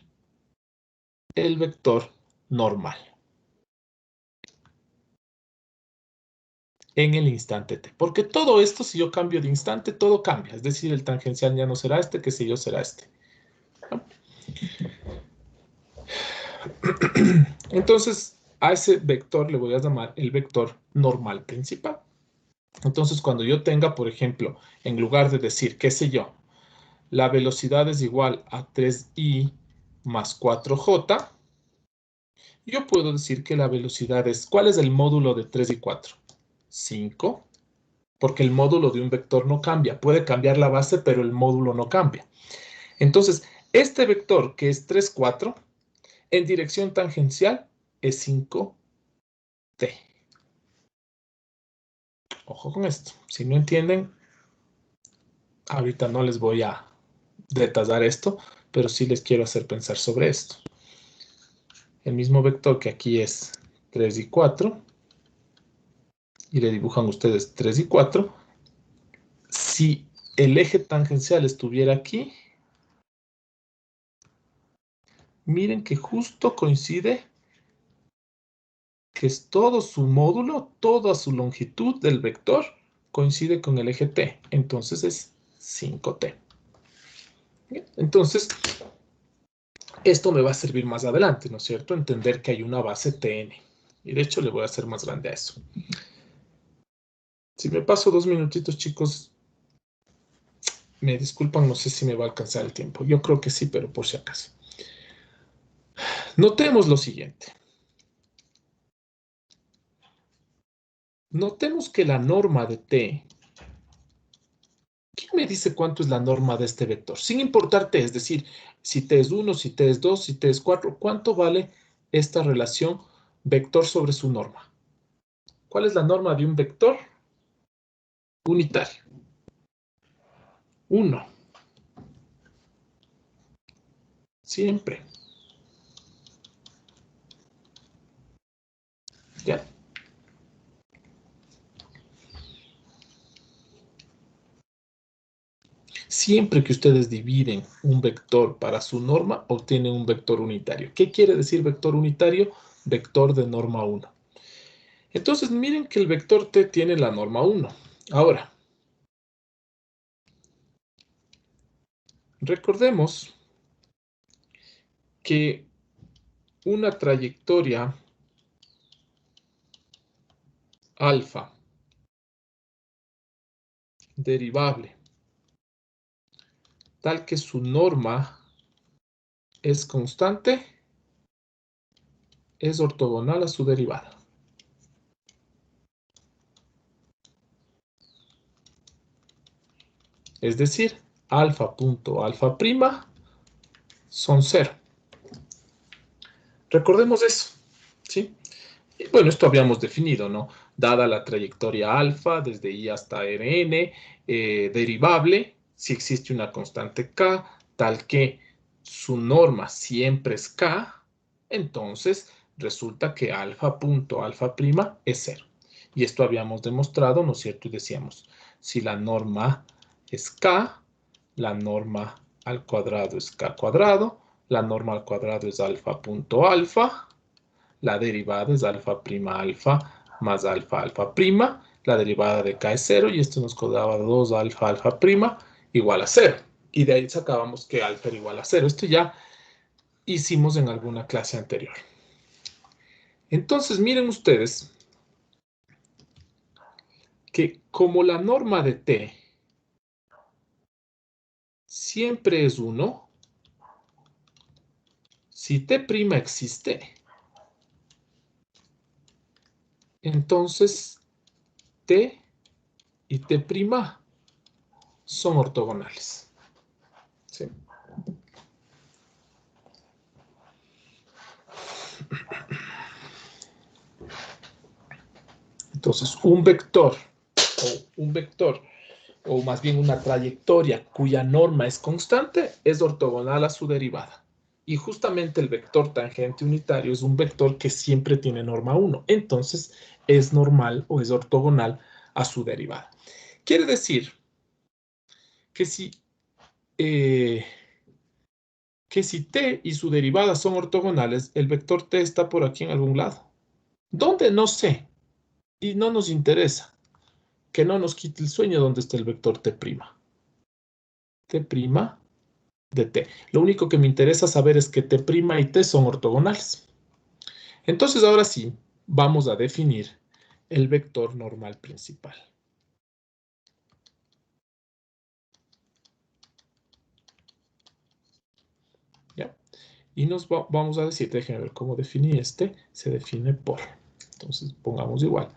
el vector normal en el instante t. Porque todo esto, si yo cambio de instante, todo cambia. Es decir, el tangencial ya no será este, que si yo será este. ¿No? Entonces, a ese vector le voy a llamar el vector normal principal. Entonces, cuando yo tenga, por ejemplo, en lugar de decir, qué sé yo, la velocidad es igual a 3i más 4j, yo puedo decir que la velocidad es, ¿cuál es el módulo de 3 y 4? 5, porque el módulo de un vector no cambia. Puede cambiar la base, pero el módulo no cambia. Entonces, este vector que es 3, 4, en dirección tangencial es 5t. Ojo con esto. Si no entienden, ahorita no les voy a detallar esto, pero sí les quiero hacer pensar sobre esto. El mismo vector que aquí es 3 y 4, y le dibujan ustedes 3 y 4, si el eje tangencial estuviera aquí, miren que justo coincide que es todo su módulo, toda su longitud del vector coincide con el eje t. Entonces es 5t. Bien, entonces, esto me va a servir más adelante, ¿no es cierto? Entender que hay una base tn. Y de hecho le voy a hacer más grande a eso. Si me paso 2 minutitos, chicos, me disculpan, no sé si me va a alcanzar el tiempo. Yo creo que sí, pero por si acaso. Notemos lo siguiente. Notemos que la norma de t, ¿quién me dice cuánto es la norma de este vector? Sin importar t, es decir, si t es 1, si t es 2, si t es 4, ¿cuánto vale esta relación vector sobre su norma? ¿Cuál es la norma de un vector unitario? 1. Siempre. ¿Ya? Siempre que ustedes dividen un vector para su norma, obtienen un vector unitario. ¿Qué quiere decir vector unitario? Vector de norma 1. Entonces, miren que el vector t tiene la norma 1. Ahora, recordemos que una trayectoria alfa derivable tal que su norma es constante es ortogonal a su derivada. Es decir, alfa punto alfa prima son 0. Recordemos eso, ¿sí? Y bueno, esto habíamos definido, ¿no? dada la trayectoria alfa desde I hasta Rn, derivable, si existe una constante k, tal que su norma siempre es k, entonces resulta que alfa punto alfa prima es 0. Y esto habíamos demostrado, ¿no es cierto? Y decíamos, si la norma es k, la norma al cuadrado es k cuadrado, la norma al cuadrado es alfa punto alfa, la derivada es alfa prima alfa más alfa alfa prima, la derivada de k es 0 y esto nos daba 2 alfa alfa prima igual a 0. Y de ahí sacábamos que alfa era igual a 0. Esto ya hicimos en alguna clase anterior. Entonces, miren ustedes que como la norma de t siempre es 1, si t' existe, entonces t y t' son ortogonales. ¿Sí? Entonces, un vector, o más bien una trayectoria cuya norma es constante, es ortogonal a su derivada. Y justamente el vector tangente unitario es un vector que siempre tiene norma 1. Entonces, es normal o es ortogonal a su derivada. Quiere decir que si t y su derivada son ortogonales, el vector t está por aquí en algún lado. ¿Dónde? No sé. Y no nos interesa. Que no nos quite el sueño dónde está el vector t'. T' de t. Lo único que me interesa saber es que t' y t son ortogonales. Entonces, ahora sí, vamos a definir el vector normal principal. ¿Ya? Y vamos a decir, déjenme ver cómo definí este. Se define por. Entonces, pongamos igual.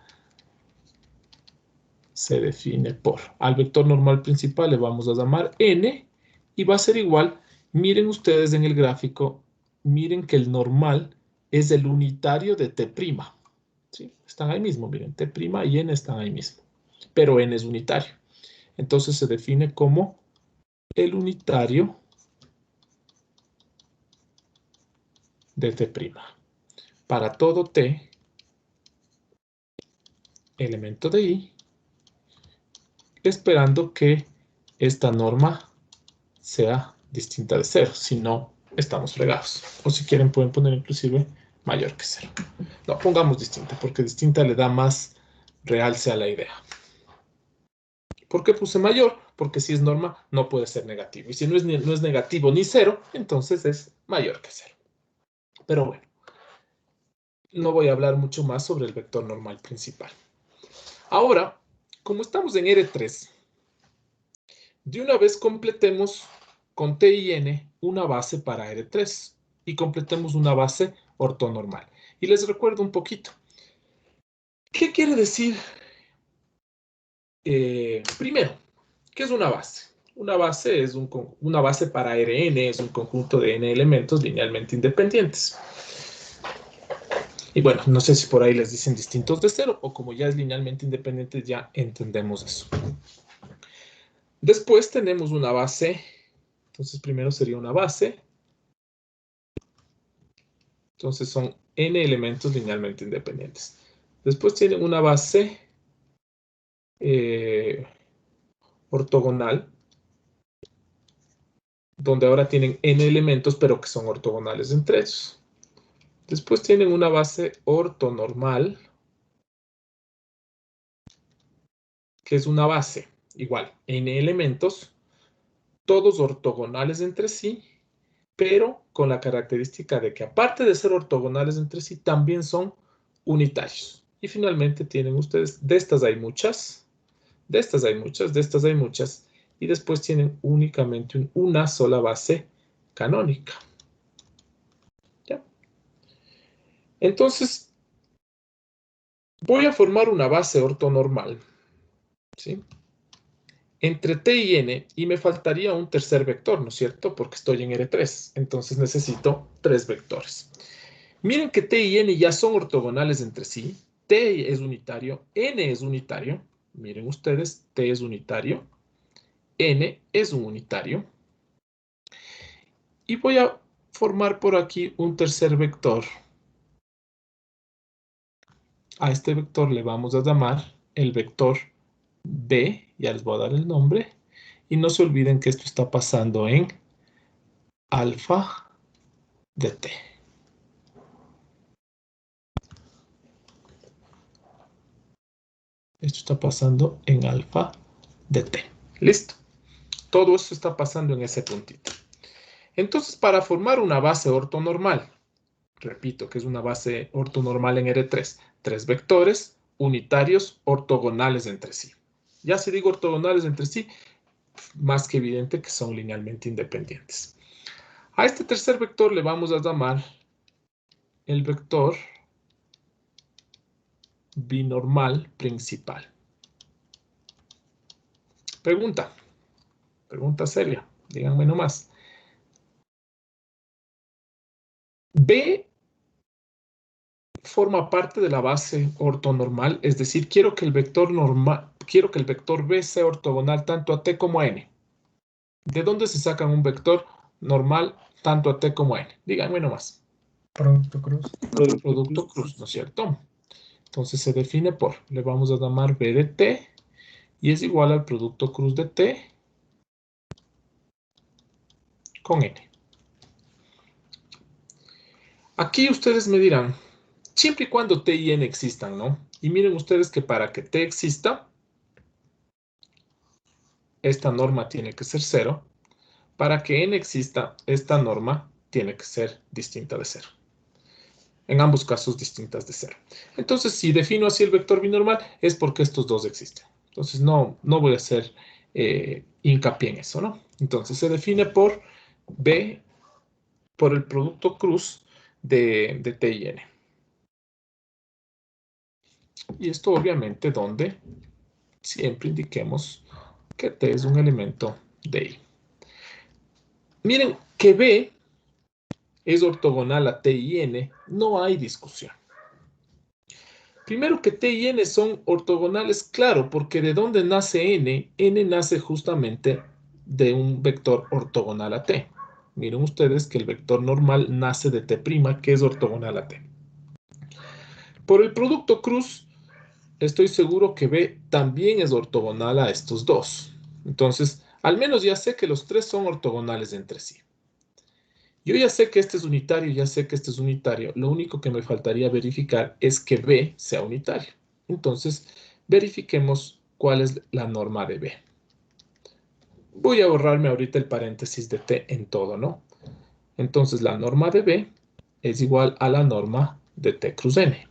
Se define por. Al vector normal principal le vamos a llamar n y va a ser igual. Miren ustedes en el gráfico, miren que el normal es el unitario de t'. ¿Sí? Están ahí mismo, miren, t' y n están ahí mismo. Pero n es unitario. Entonces se define como el unitario de t'. Para todo t, elemento de i, esperando que esta norma sea distinta de 0. Si no, estamos fregados. O si quieren, pueden poner inclusive mayor que 0. No, pongamos distinta, porque distinta le da más realce a la idea. ¿Por qué puse mayor? Porque si es norma, no puede ser negativo. Y si no es negativo ni 0, entonces es mayor que 0. Pero bueno, no voy a hablar mucho más sobre el vector normal principal. Ahora, como estamos en R3, de una vez completemos con t y n una base para R3 y completemos una base ortonormal. Y les recuerdo un poquito. ¿Qué quiere decir? Primero, ¿qué es una base? Una base es una base para Rn, es un conjunto de n elementos linealmente independientes. Y bueno, no sé si por ahí les dicen distintos de 0 o como ya es linealmente independiente ya entendemos eso. Después tenemos una base. Entonces primero sería una base. Entonces son n elementos linealmente independientes. Después tienen una base ortogonal, donde ahora tienen n elementos, pero que son ortogonales entre ellos. Después tienen una base ortonormal, que es una base igual, n elementos, todos ortogonales entre sí, pero con la característica de que aparte de ser ortogonales entre sí, también son unitarios. Y finalmente tienen ustedes, de estas hay muchas, de estas hay muchas, de estas hay muchas, y después tienen únicamente una sola base canónica. ¿Ya? Entonces, voy a formar una base ortonormal, ¿sí? Entre t y n, y me faltaría un tercer vector, ¿no es cierto? Porque estoy en R3, entonces necesito 3 vectores. Miren que t y n ya son ortogonales entre sí. T T es unitario, N es unitario. Miren ustedes, T es unitario, N es un unitario. Y voy a formar por aquí un tercer vector. A este vector le vamos a llamar el vector B, ya les voy a dar el nombre. Y no se olviden que esto está pasando en alfa de T. Esto está pasando en alfa de T. Listo. Todo esto está pasando en ese puntito. Entonces, para formar una base ortonormal, repito que es una base ortonormal en R3, tres vectores unitarios ortogonales entre sí. Ya si digo ortogonales entre sí, más que evidente que son linealmente independientes. A este tercer vector le vamos a llamar el vector binormal principal. Pregunta seria, díganme nomás. B forma parte de la base ortonormal, es decir, quiero que el vector B sea ortogonal tanto a T como a N. ¿De dónde se sacan un vector normal tanto a T como a N? Díganme nomás. Producto cruz. Producto cruz, ¿no es cierto? Entonces se define por, le vamos a llamar B de T, y es igual al producto cruz de T con N. Aquí ustedes me dirán, siempre y cuando T y N existan, ¿no? Y miren ustedes que para que T exista, esta norma tiene que ser 0. Para que N exista, esta norma tiene que ser distinta de 0. En ambos casos, distintas de 0. Entonces, si defino así el vector binormal, es porque estos dos existen. Entonces, no voy a hacer hincapié en eso, ¿no? Entonces, se define por B, por el producto cruz de T y N. Y esto, obviamente, donde siempre indiquemos que T es un elemento de I. Miren que B es ortogonal a T y N, no hay discusión. Primero que T y N son ortogonales, claro, porque ¿de dónde nace N? N nace justamente de un vector ortogonal a T. Miren ustedes que el vector normal nace de T', que es ortogonal a T. Por el producto cruz, estoy seguro que B también es ortogonal a estos dos. Entonces, al menos ya sé que los tres son ortogonales entre sí. Yo ya sé que este es unitario, ya sé que este es unitario. Lo único que me faltaría verificar es que B sea unitario. Entonces, verifiquemos cuál es la norma de B. Voy a borrarme ahorita el paréntesis de T en todo, ¿no? Entonces, la norma de B es igual a la norma de T cruz N.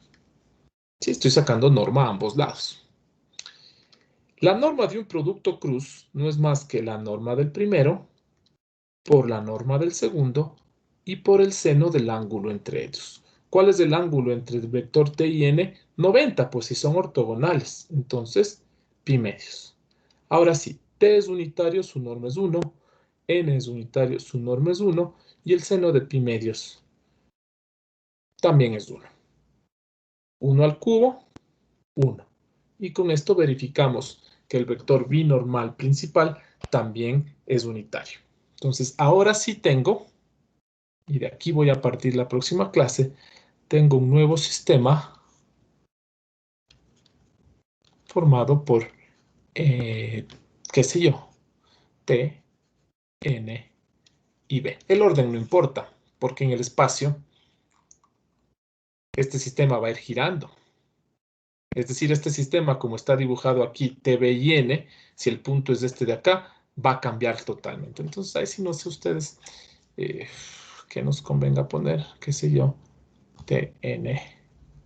Sí, estoy sacando norma a ambos lados. La norma de un producto cruz no es más que la norma del primero por la norma del segundo y por el seno del ángulo entre ellos. ¿Cuál es el ángulo entre el vector T y N? 90, pues si son ortogonales. Entonces, pi medios. Ahora sí, T es unitario, su norma es 1. N es unitario, su norma es 1. Y el seno de pi medios también es 1. 1 al cubo, 1. Y con esto verificamos que el vector binormal principal también es unitario. Entonces, ahora sí tengo, y de aquí voy a partir la próxima clase, tengo un nuevo sistema formado por, qué sé yo, T, N y B. El orden no importa, porque en el espacio este sistema va a ir girando. Es decir, este sistema, como está dibujado aquí, T, B y N, si el punto es este de acá, va a cambiar totalmente. Entonces, ahí sí no sé ustedes qué nos convenga poner, qué sé yo, T, N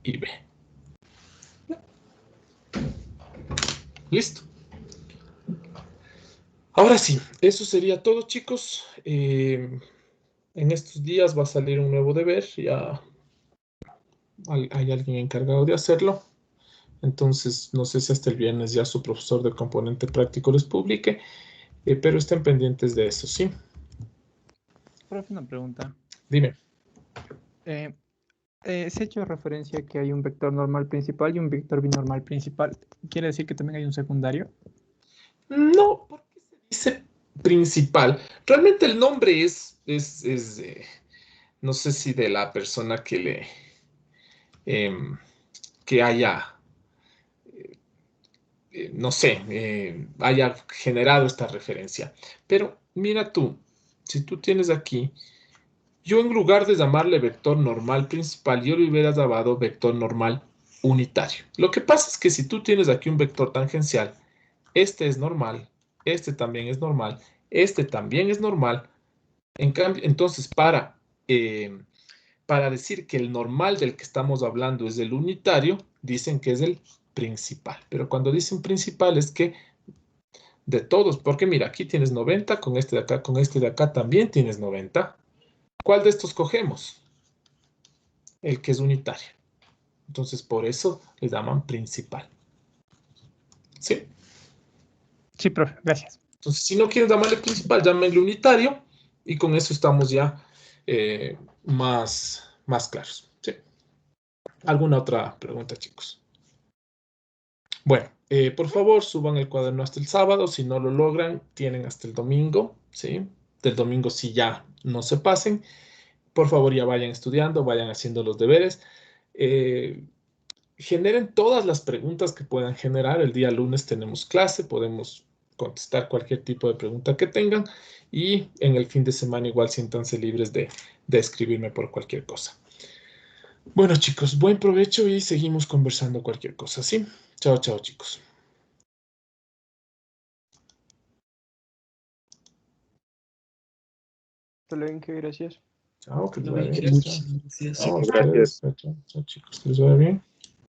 y B. Listo. Ahora sí, eso sería todo, chicos. En estos días va a salir un nuevo deber. Ya hay alguien encargado de hacerlo. Entonces, no sé si hasta el viernes ya su profesor de componente práctico les publique, pero estén pendientes de eso, ¿sí? Profe, una pregunta. Dime. Se ha hecho referencia que hay un vector normal principal y un vector binormal principal. ¿Quiere decir que también hay un secundario? No, porque se dice principal. Realmente el nombre no sé si de la persona em, que haya, no sé, haya generado esta referencia. Pero mira tú, si tú tienes aquí, yo en lugar de llamarle vector normal principal, yo le hubiera llamado vector normal unitario. Lo que pasa es que si tú tienes aquí un vector tangencial, este es normal, este también es normal, este también es normal. En cambio, entonces, para decir que el normal del que estamos hablando es el unitario, dicen que es el principal. Pero cuando dicen principal es que de todos, porque mira, aquí tienes 90, con este de acá, con este de acá también tienes 90. ¿Cuál de estos cogemos? El que es unitario. Entonces, por eso le llaman principal. ¿Sí? Sí, profe, gracias. Entonces, si no quieres llamarle principal, llámenle unitario y con eso estamos ya más claros. ¿Sí? ¿Alguna otra pregunta, chicos? Bueno, por favor, suban el cuaderno hasta el sábado. Si no lo logran, tienen hasta el domingo. ¿Sí? Del domingo sí ya no se pasen. Por favor, ya vayan estudiando, vayan haciendo los deberes. Generen todas las preguntas que puedan generar. El día lunes tenemos clase, podemos contestar cualquier tipo de pregunta que tengan y en el fin de semana igual siéntanse libres de escribirme por cualquier cosa. Bueno, chicos, buen provecho y seguimos conversando cualquier cosa, ¿sí? Chao, chao, chicos. Hasta luego, gracias. Chao, que les No, vaya bien. muchas gracias. Chao, a ustedes. Chao, chao, chao, chicos, que les vaya bien.